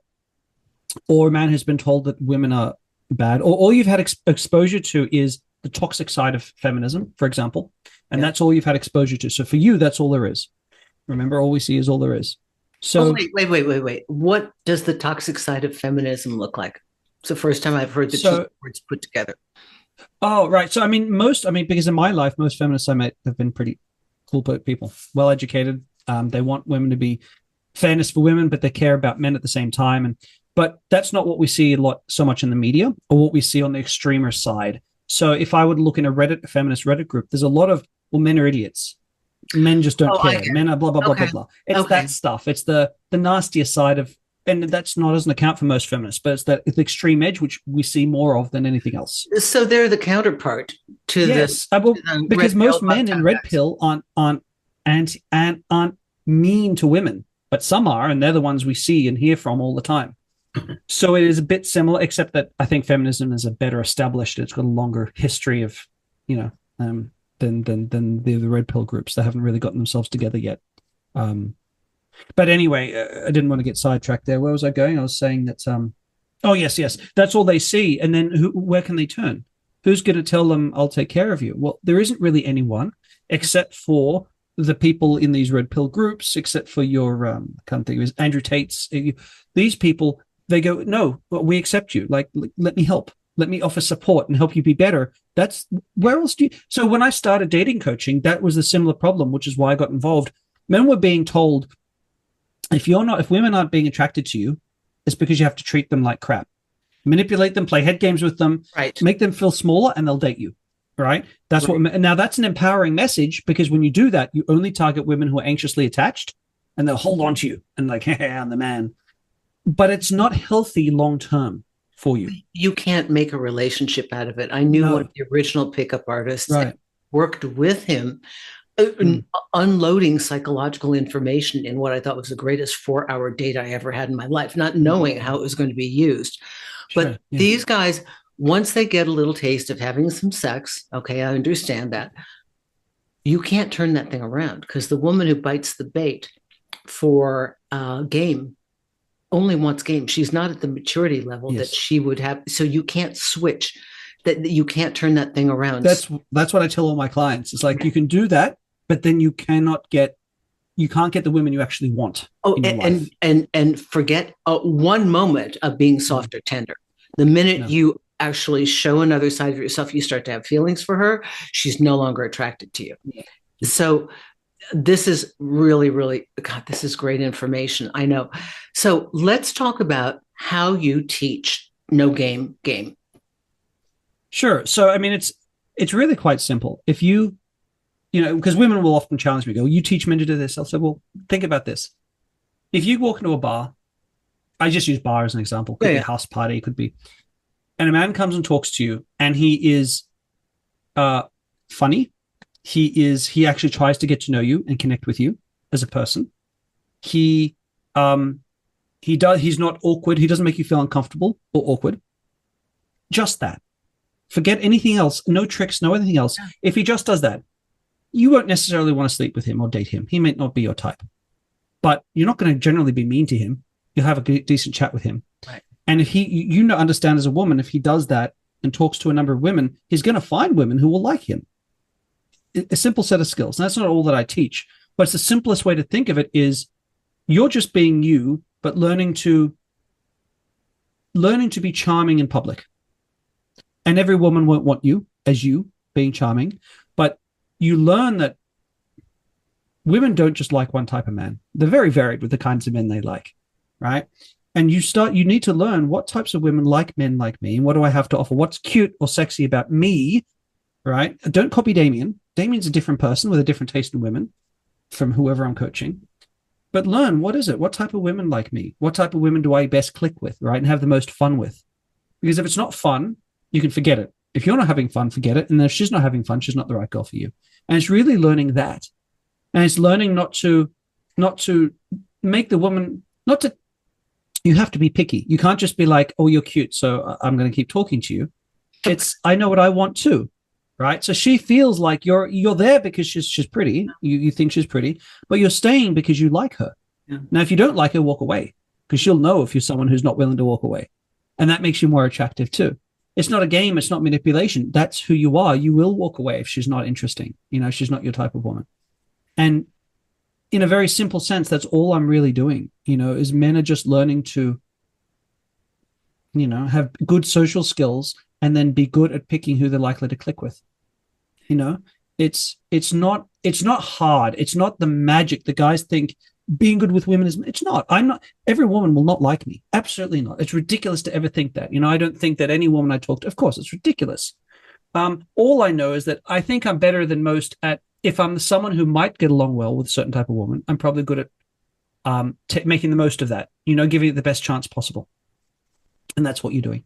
or a man who's been told that women are bad, or all you've had exposure to is the toxic side of feminism, for example, and that's all you've had exposure to. So for you, that's all there is. Remember, all we see is all there is. So wait. What does the toxic side of feminism look like? It's the first time I've heard the two words put together. Oh, right. So, because in my life, most feminists I met have been pretty cool people, well-educated. They want women to be fairness for women, but they care about men at the same time. But that's not what we see so much in the media or what we see on the extremer side. So if I would look in a feminist Reddit group, there's a lot of, men are idiots. Men just don't care. Men are blah, blah, blah, blah, blah. It's that stuff. It's the nastier side of, and doesn't account for most feminists, but it's the extreme edge, which we see more of than anything else. So they're the counterpart to this. Because most men in red pill aren't mean to women, but some are, and they're the ones we see and hear from all the time. So it is a bit similar, except that I think feminism is a better established. It's got a longer history of, than the red pill groups. They haven't really gotten themselves together yet. But anyway, I didn't want to get sidetracked there. Where was I going? I was saying that, yes. That's all they see. And then where can they turn? Who's going to tell them, I'll take care of you? Well, there isn't really anyone except for the people in these red pill groups, except for your, I can't think of it, Andrew Tate's. These people, they go, no, we accept you. Like, let me help. Let me offer support and help you be better. That's where else do you? So when I started dating coaching, that was a similar problem, which is why I got involved. Men were being told, if women aren't being attracted to you, it's because you have to treat them like crap, manipulate them, play head games with them, right? Make them feel smaller, and they'll date you, right? That's right. Now that's an empowering message because when you do that, you only target women who are anxiously attached, and they'll hold on to you and like, hey, I'm the man. But it's not healthy long term for you. You can't make a relationship out of it. I knew one of the original pickup artists. Right. Worked with him. Unloading psychological information in what I thought was the greatest 4-hour date I ever had in my life, not knowing how it was going to be used. But these guys, once they get a little taste of having some sex, okay, I understand that. You can't turn that thing around, because the woman who bites the bait for game only wants game. She's not at the maturity level that she would have. So you can't switch. That you can't turn that thing around. That's what I tell all my clients. It's like, you can do that, but then you can't get the women you actually want. Oh, and forget one moment of being soft or tender. The minute you actually show another side of yourself, you start to have feelings for her, she's no longer attracted to you. So this is really, really, God, this is great information. I know. So let's talk about how you teach no game. Sure. So, I mean, it's really quite simple. If you know, because women will often challenge me, go, you teach men to do this. I'll say, well, think about this. If you walk into a bar, I just use bar as an example. Could be a house party, could be, and a man comes and talks to you, and he is funny. He actually tries to get to know you and connect with you as a person. He's not awkward. He doesn't make you feel uncomfortable or awkward. Just that. Forget anything else. No tricks, no anything else. If he just does that, you won't necessarily want to sleep with him or date him. He may not be your type, but you're not going to generally be mean to him. You'll have a decent chat with him. Right. And if he, understand as a woman, if he does that and talks to a number of women, he's going to find women who will like him. A simple set of skills. And that's not all that I teach, but it's the simplest way to think of it is you're just being you, but learning to be charming in public. And every woman won't want you as you being charming, but you learn that women don't just like one type of man. They're very varied with the kinds of men they like, right? And you need to learn what types of women like men like me, and what do I have to offer? What's cute or sexy about me, right? Don't copy Damien. Damien's a different person with a different taste in women from whoever I'm coaching. But learn, what is it? What type of women like me? What type of women do I best click with, right? And have the most fun with? Because if it's not fun, you can forget it. If you're not having fun, forget it. And if she's not having fun, she's not the right girl for you. And it's really learning that. And it's learning not to make the woman, you have to be picky. You can't just be like, oh, you're cute, so I'm going to keep talking to you. It's, I know what I want too, right? So she feels like you're there because she's pretty. You think she's pretty, but you're staying because you like her. Yeah. Now, if you don't like her, walk away, because she'll know if you're someone who's not willing to walk away. And that makes you more attractive too. It's not a game. It's not manipulation. That's who you are. You will walk away if she's not interesting. She's not your type of woman. And in a very simple sense, that's all I'm really doing, is men are just learning to, have good social skills and then be good at picking who they're likely to click with. It's not hard. It's not the magic. The guys think being good with women it's not. Every woman will not like me. Absolutely not. It's ridiculous to ever think that. I don't think that any woman I talk to, of course, it's ridiculous. All I know is that I think I'm better than most at, if I'm someone who might get along well with a certain type of woman, I'm probably good at making the most of that, giving it the best chance possible. And that's what you're doing.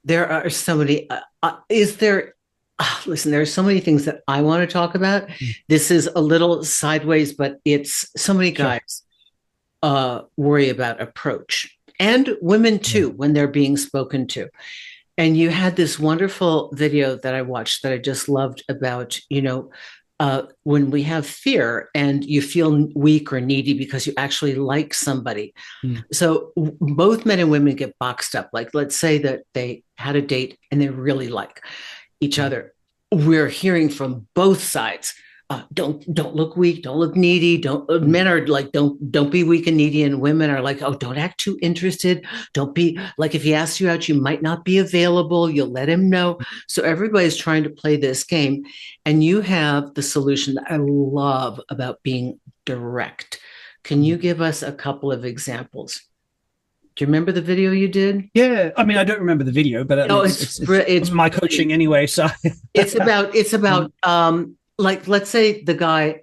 There are so many, listen, there are so many things that I want to talk about. This is a little sideways, but it's so many guys worry about approach, and women too, when they're being spoken to. And you had this wonderful video that I watched that I just loved about, when we have fear and you feel weak or needy because you actually like somebody. So both men and women get boxed up. Like, let's say that they had a date and they really like each other. We're hearing from both sides. Don't look weak. Don't look needy. Men are like, don't be weak and needy. And women are like, oh, don't act too interested. Don't be like, if he asks you out, you might not be available. You'll let him know. So everybody's trying to play this game. And you have the solution that I love about being direct. Can you give us a couple of examples? Do you remember the video you did? Yeah. I mean, I don't remember the video, but it's my coaching anyway. So it's about, like, let's say the guy,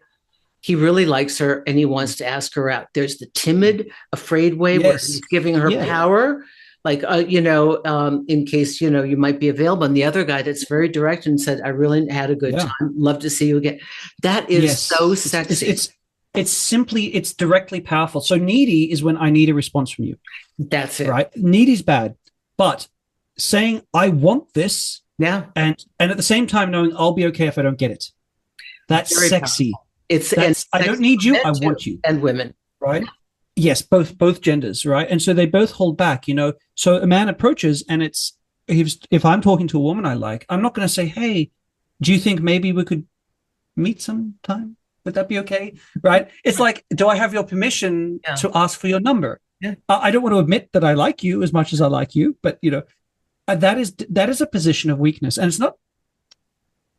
he really likes her and he wants to ask her out. There's the timid, afraid way where he's giving her power, like, in case, you might be available. And the other guy that's very direct and said, I really had a good time. Love to see you again. That is so sexy. it's directly powerful. So needy is when I need a response from you. That's it. Right? Needy's bad. But saying I want this, and at the same time knowing I'll be okay if I don't get it. That's very sexy. Powerful. I don't need you, I want you. And women. Right? Yes, both genders, right? And so they both hold back, So a man approaches, and if I'm talking to a woman I like, I'm not going to say, hey, do you think maybe we could meet sometime? Would that be okay? Right? It's like, do I have your permission to ask for your number? Yeah. I don't want to admit that I like you as much as I like you, but that is a position of weakness, and it's not.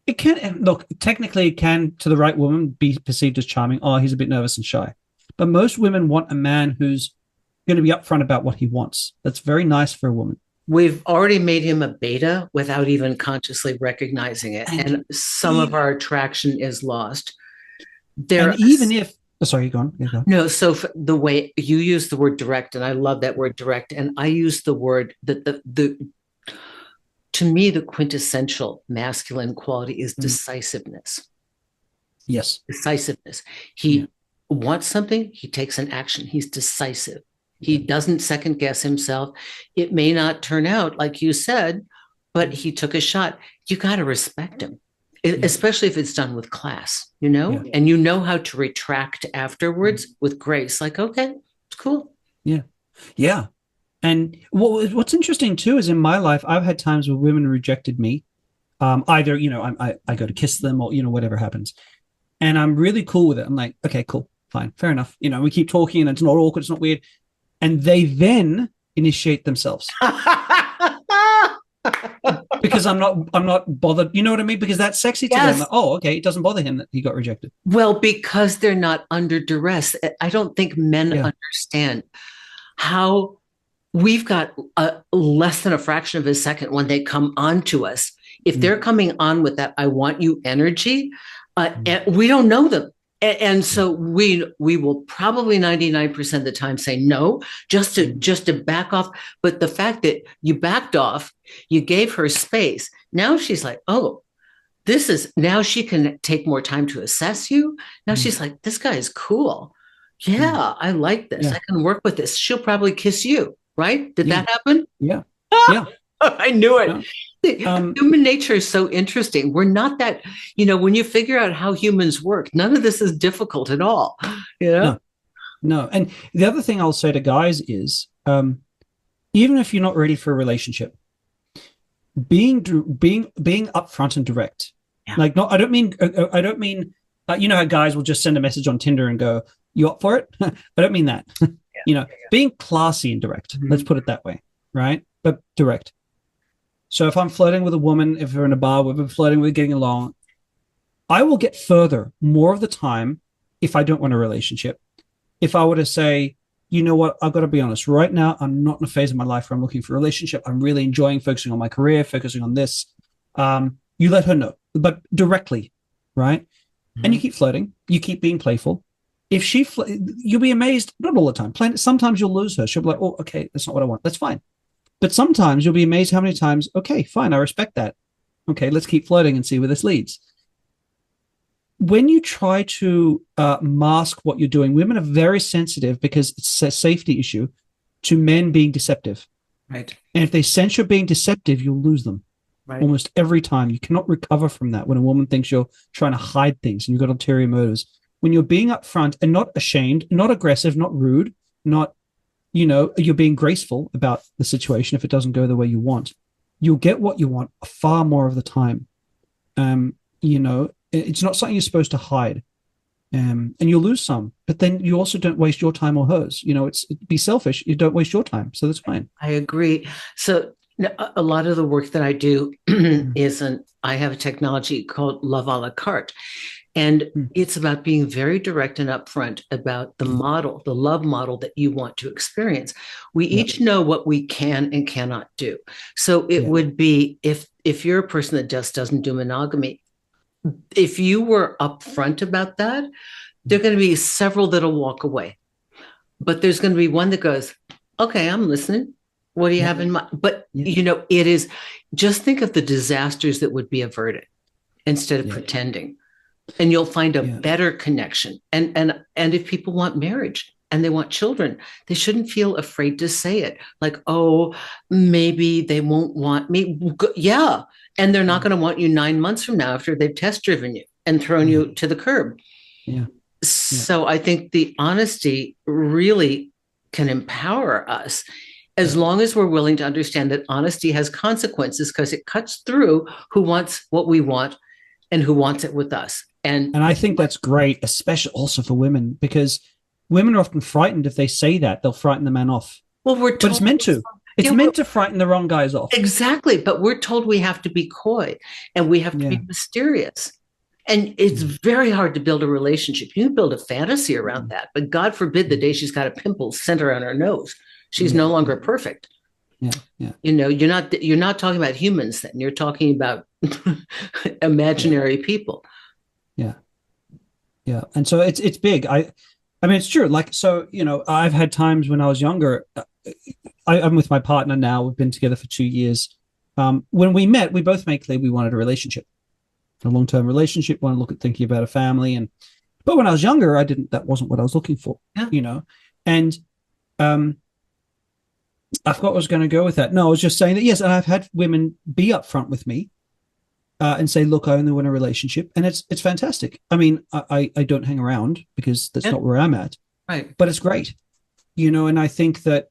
It can look technically it can to the right woman be perceived as charming. Oh, he's a bit nervous and shy, but most women want a man who's going to be upfront about what he wants. That's very nice for a woman. We've already made him a beta without even consciously recognizing it, and some of our attraction is lost. Sorry, go on. No, so the way you use the word direct, and I love that word direct, and I use the word that to me, the quintessential masculine quality is decisiveness. Yes. Decisiveness. He wants something, he takes an action. He's decisive. He doesn't second guess himself. It may not turn out like you said, but he took a shot. You got to respect him, especially if it's done with class, and you know how to retract afterwards with grace. Like, okay, it's cool. Yeah. Yeah. And what's interesting too is in my life, I've had times where women rejected me. Either, I go to kiss them or, whatever happens. And I'm really cool with it. I'm like, okay, cool, fine, fair enough. We keep talking and it's not awkward, it's not weird. And they then initiate themselves. Because I'm not bothered. You know what I mean? Because that's sexy to them. Like, oh, okay, it doesn't bother him that he got rejected. Well, because they're not under duress. I don't think men understand how we've got less than a fraction of a second when they come on to us. If they're coming on with that, I want you energy, and we don't know them. And so we will probably 99% of the time say no, just to back off. But the fact that you backed off, you gave her space. Now she's like, oh, now she can take more time to assess you. Now she's like, this guy is cool. Yeah, I like this. I can work with this. She'll probably kiss you. Right? Did that happen? Yeah. Yeah. I knew it. Yeah. Human nature is so interesting. We're not that, when you figure out how humans work, none of this is difficult at all. No. And the other thing I'll say to guys is, even if you're not ready for a relationship, being upfront and direct. Like, I don't mean, how guys will just send a message on Tinder and go, you up for it? I don't mean that. Being classy and direct, let's put it that way, right? But direct. So if I'm flirting with a woman, if we're in a bar, we're flirting, we're getting along, I will get further more of the time if I don't want a relationship. If I were to say, you know what, I've got to be honest, right now, I'm not in a phase of my life where I'm looking for a relationship. I'm really enjoying focusing on my career, focusing on this. You let her know, but directly, right? And you keep flirting, you keep being playful. If you'll be amazed, not all the time. Sometimes you'll lose her. She'll be like, oh, okay, that's not what I want. That's fine. But sometimes you'll be amazed how many times, okay, fine, I respect that. Okay, let's keep flirting and see where this leads. When you try to mask what you're doing, women are very sensitive because it's a safety issue to men being deceptive. Right. And if they sense you're being deceptive, you'll lose them. Right. Almost every time. You cannot recover from that when a woman thinks you're trying to hide things and you've got ulterior motives. When you're being upfront and not ashamed, not aggressive, not rude, not, you're being graceful about the situation if it doesn't go the way you want, you'll get what you want far more of the time. It's not something you're supposed to hide. And you'll lose some, but then you also don't waste your time or hers. Be selfish. You don't waste your time. So that's fine. I agree. So a lot of the work that I do I have a technology called Love a la carte. And it's about being very direct and upfront about the model, the love model that you want to experience. We each know what we can and cannot do. So it would be if you're a person that just doesn't do monogamy, if you were upfront about that, there are going to be several that'll walk away. But there's going to be one that goes, okay, I'm listening. What do you have in mind? But, it is, just think of the disasters that would be averted instead of pretending. and you'll find a better connection. And if people want marriage and they want children, they shouldn't feel afraid to say it. Like, oh, maybe they won't want me. Yeah. And they're not going to want you 9 months from now after they've test driven you and thrown you to the curb. Yeah. So I think the honesty really can empower us, as long as we're willing to understand that honesty has consequences, because it cuts through who wants what we want and who wants it with us. And I think that's great, especially also for women, because women are often frightened. If they say that, they'll frighten the man off. Well, but it's meant to. It's meant to frighten the wrong guys off. Exactly. But we're told we have to be coy and we have to be mysterious. And it's very hard to build a relationship. You can build a fantasy around that, but God forbid the day she's got a pimple center on her nose. She's no longer perfect. Yeah, yeah. You know, you're not talking about humans then. You're talking about imaginary people. Yeah. Yeah. And so it's big. I mean, it's true. Like, so, you know, I've had times when I was younger. I'm with my partner now. We've been together for 2 years. When we met, we both made clear we wanted a relationship, a long-term relationship, want to look at thinking about a family. But when I was younger, that wasn't what I was looking for, you know? And I forgot what I was going to go with that. No, I was just saying that, yes, and I've had women be upfront with me and say, look, I only want a relationship. And it's fantastic. I mean, I don't hang around because that's not where I'm at. Right. But it's great, you know, and I think that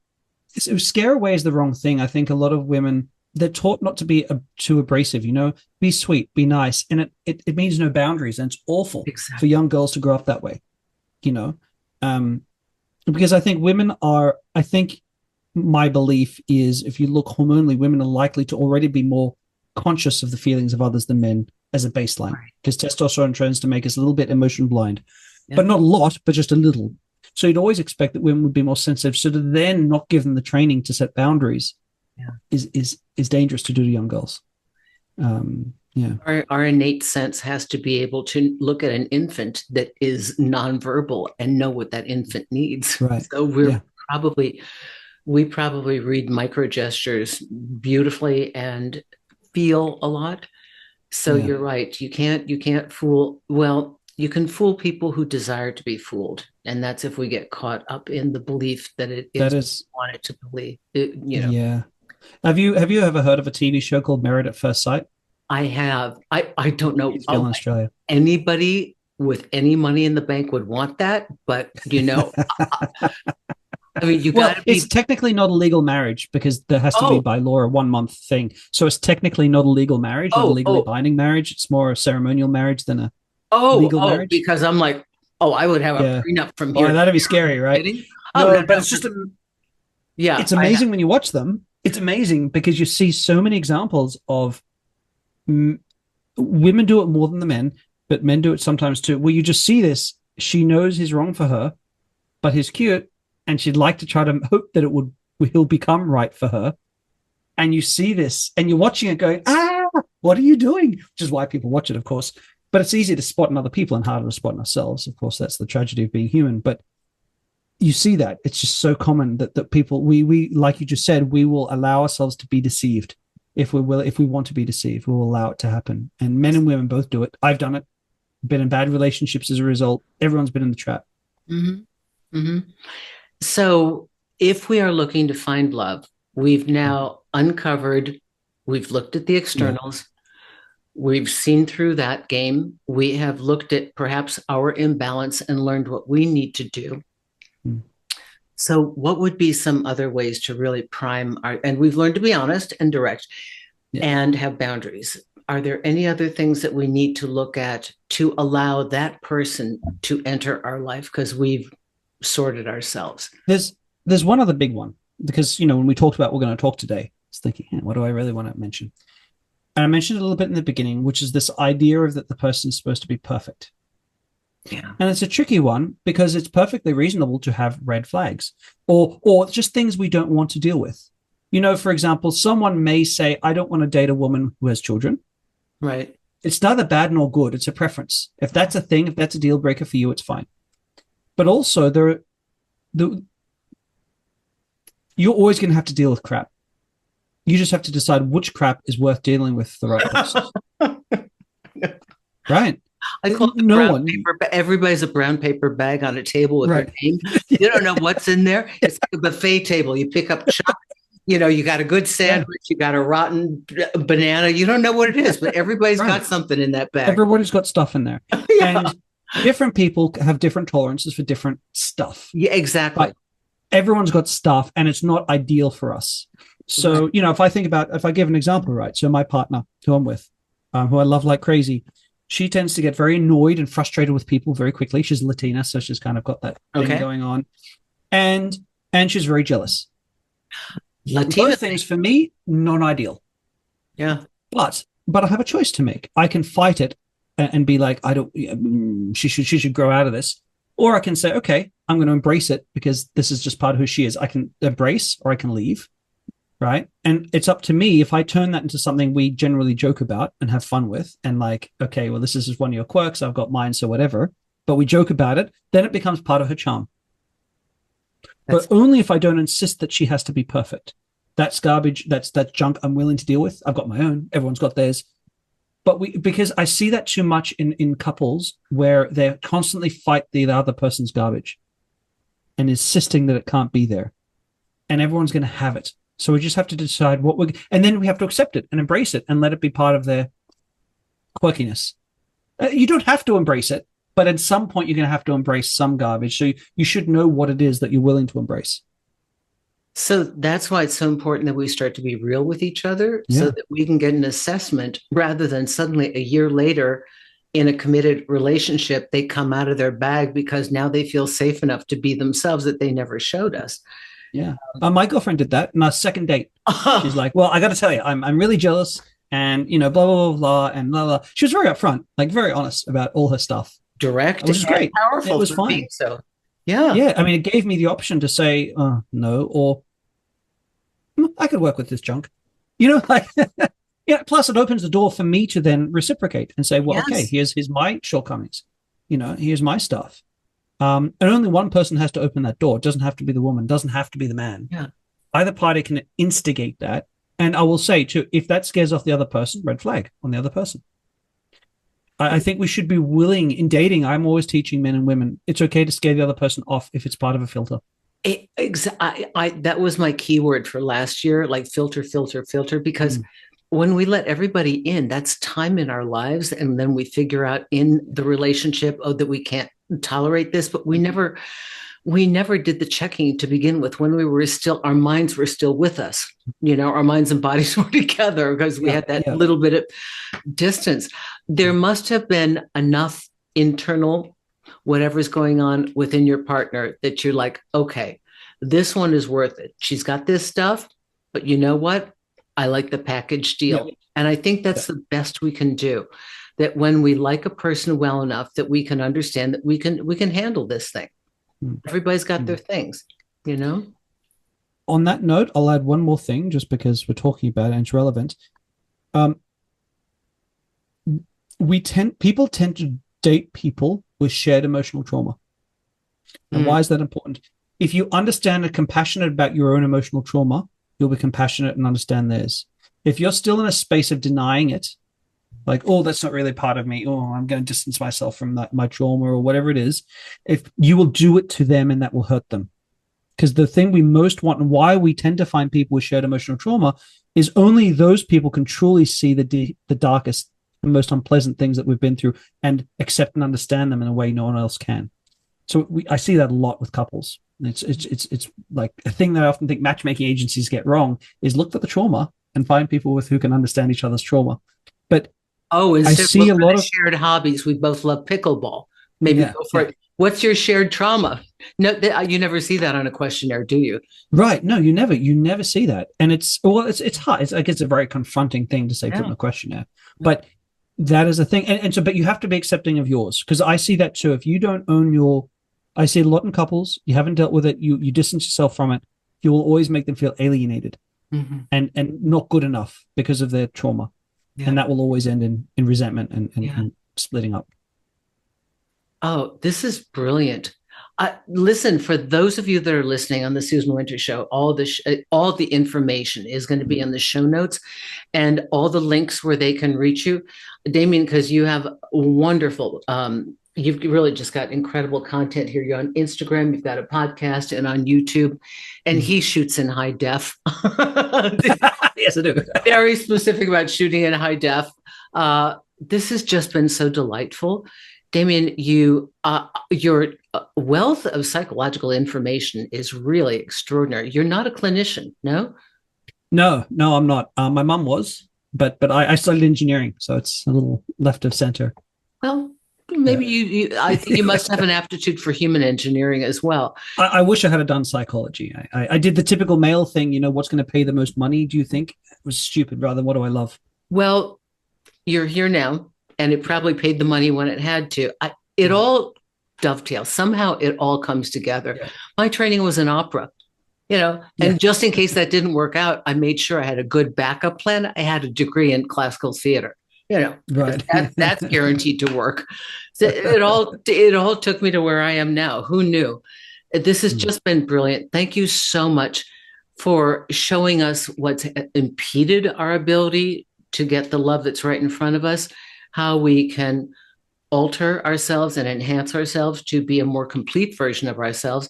scare away is the wrong thing. I think a lot of women, they're taught not to be too abrasive, you know, be sweet, be nice. And it means no boundaries. And it's awful for young girls to grow up that way, you know, because I think my belief is if you look hormonally, women are likely to already be more conscious of the feelings of others than men as a baseline, because testosterone tends to make us a little bit emotion blind, but not a lot, but just a little. So you'd always expect that women would be more sensitive. So to then not give them the training to set boundaries is dangerous to do to young girls. Our innate sense has to be able to look at an infant that is nonverbal and know what that infant needs. Right. So we probably read micro gestures beautifully and feel a lot. So you're right. You can't fool. Well, you can fool people who desire to be fooled. And that's if we get caught up in the belief that it is wanted to believe, you know. Yeah. Have you ever heard of a TV show called Married at First Sight? I have. I don't know. It's in Australia. Anybody with any money in the bank would want that, but you know, I mean, it's technically not a legal marriage because there has to be by law a 1 month thing. So it's technically not a legal marriage, not a legally binding marriage. It's more a ceremonial marriage than a legal marriage. Because I'm like, I would have a prenup from here. Oh, that'd be scary, right? But it's just it's amazing when you watch them. It's amazing because you see so many examples of women do it more than the men, but men do it sometimes too, where you just see this. She knows he's wrong for her, but he's cute, and she'd like to try to hope that he'll become right for her. And you see this, and you're watching it going, what are you doing? Which is why people watch it, of course. But it's easy to spot in other people and harder to spot in ourselves. Of course, that's the tragedy of being human. But you see that. It's just so common that people, we like you just said, we will allow ourselves to be deceived. If we want to be deceived, we'll allow it to happen. And men and women both do it. I've done it. Been in bad relationships as a result. Everyone's been in the trap. Mm-hmm. Mm-hmm. So if we are looking to find love, we've now uncovered, we've looked at the externals. We've seen through that game. We have looked at perhaps our imbalance and learned what we need to do. So what would be some other ways to really prime and we've learned to be honest and direct and have boundaries. Are there any other things that we need to look at to allow that person to enter our life because we've sorted ourselves? There's one other big one, because, you know, when we talked about we're going to talk today, I was thinking, what do I really want to mention? And I mentioned it a little bit in the beginning, which is this idea of that the person is supposed to be perfect. Yeah. And it's a tricky one because it's perfectly reasonable to have red flags or just things we don't want to deal with. You know, for example, someone may say, I don't want to date a woman who has children. Right. It's neither bad nor good. It's a preference. If that's a thing, if that's a deal breaker for you, it's fine. But also you're always going to have to deal with crap. You just have to decide which crap is worth dealing with the right person. Right. I call it the No brown one. paper. Everybody's a brown paper bag on a table with their Right. name. You don't know what's in there. It's like a buffet table. You pick up chuck. You got a good sandwich. You got a rotten banana. You don't know what it is, but everybody's got something in that bag. Everybody's got stuff in there. Yeah. And different people have different tolerances for different stuff. Yeah, exactly. But everyone's got stuff, and it's not ideal for us. So, Right. if I give an example, right? So my partner, who I'm with, who I love like crazy, she tends to get very annoyed and frustrated with people very quickly. She's Latina, so she's kind of got that thing going on. And she's very jealous. Latina Both things for me, non-ideal. Yeah. But I have a choice to make. I can fight it and be like, she should grow out of this. Or I can say, okay, I'm going to embrace it because this is just part of who she is. I can embrace or I can leave, right? And it's up to me if I turn that into something we generally joke about and have fun with, and like, okay, well, this is just one of your quirks. I've got mine, so whatever. But we joke about it. Then it becomes part of her charm. But only if I don't insist that she has to be perfect. That's garbage. That's junk I'm willing to deal with. I've got my own. Everyone's got theirs. But because I see that too much in couples where they constantly fight the other person's garbage and insisting that it can't be there. And everyone's going to have it. So we just have to decide and then we have to accept it and embrace it and let it be part of their quirkiness. You don't have to embrace it, but at some point you're going to have to embrace some garbage. So you should know what it is that you're willing to embrace. So that's why it's so important that we start to be real with each other so that we can get an assessment rather than suddenly a year later in a committed relationship, they come out of their bag because now they feel safe enough to be themselves that they never showed us. Yeah. My girlfriend did that on our second date. She's like, well, I got to tell you, I'm really jealous and, blah, blah, blah, blah, and blah, blah. She was very upfront, like very honest about all her stuff. Direct. It was great. Powerful. It was fine. So, yeah. Yeah. I mean, it gave me the option to say, no, or I could work with this junk, like, yeah. Plus it opens the door for me to then reciprocate and say, well, okay, here's my shortcomings, here's my stuff. And only one person has to open that door. It doesn't have to be the woman, doesn't have to be the man. Yeah. Either party can instigate that. And I will say too, if that scares off the other person, red flag on the other person. I think we should be willing in dating. I'm always teaching men and women, it's okay to scare the other person off if it's part of a filter. That was my keyword for last year, like filter, because when we let everybody in, that's time in our lives. And then we figure out in the relationship, that we can't tolerate this, but we never did the checking to begin with when our minds were still with us, our minds and bodies were together because we had that little bit of distance. There must have been enough internal whatever's going on within your partner that you're like, okay, this one is worth it. She's got this stuff, but you know what? I like the package deal. Yeah. And I think that's the best we can do, that when we like a person well enough that we can understand that we can handle this thing. Everybody's got their things, On that note, I'll add one more thing just because we're talking about it and it's relevant. People tend to date people with shared emotional trauma. And why is that important? If you understand and compassionate about your own emotional trauma, you'll be compassionate and understand theirs. If you're still in a space of denying it, like, oh, that's not really part of me. Oh, I'm going to distance myself from my trauma or whatever it is. If you will do it to them and that will hurt them. Because the thing we most want and why we tend to find people with shared emotional trauma is only those people can truly see the darkest and most unpleasant things that we've been through and accept and understand them in a way no one else can. So I see that a lot with couples. It's like a thing that I often think matchmaking agencies get wrong is look at the trauma and find people who can understand each other's trauma. But I see a lot of shared hobbies. We both love pickleball. Maybe go for it. What's your shared trauma? No, you never see that on a questionnaire, do you? Right. No, you never see that. And it's hard. It's a very confronting thing to say put in a questionnaire. But that is a thing. And so, but you have to be accepting of yours. Because I see that too. If you don't own I see it a lot in couples, you haven't dealt with it, you distance yourself from it, you will always make them feel alienated and not good enough because of their trauma. Yeah. And that will always end in resentment and splitting up. Oh, this is brilliant. Listen, for those of you that are listening on the Susan Winter Show, all the information is going to be in the show notes and all the links where they can reach you. Damien, because you have wonderful, you've really just got incredible content here. You're on Instagram, you've got a podcast, and on YouTube, and he shoots in high def. Yes, I do. Very specific about shooting in high def. This has just been so delightful. Damien, your wealth of psychological information is really extraordinary. You're not a clinician, no? No, I'm not. My mom was, but I studied engineering, so it's a little left of center. Well, maybe I think you must have an aptitude for human engineering as well. I wish I had done psychology. I did the typical male thing, what's going to pay the most money, do you think? It was stupid rather than what do I love? Well, you're here now. And it probably paid the money when it had to. It all dovetails. Somehow it all comes together. Yeah. My training was in opera, and just in case that didn't work out, I made sure I had a good backup plan. I had a degree in classical theater, right. That's guaranteed to work. So it all took me to where I am now. Who knew? This has just been brilliant. Thank you so much for showing us what's impeded our ability to get the love that's right in front of us, how we can alter ourselves and enhance ourselves to be a more complete version of ourselves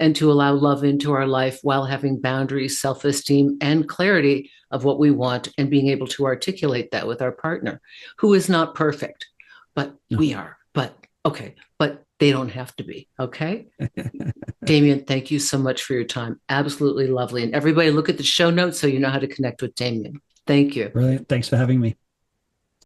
and to allow love into our life while having boundaries, self-esteem, and clarity of what we want and being able to articulate that with our partner, who is not perfect, but we are. But they don't have to be, okay? Damien, thank you so much for your time. Absolutely lovely. And everybody look at the show notes so you know how to connect with Damien. Thank you. Brilliant. Thanks for having me.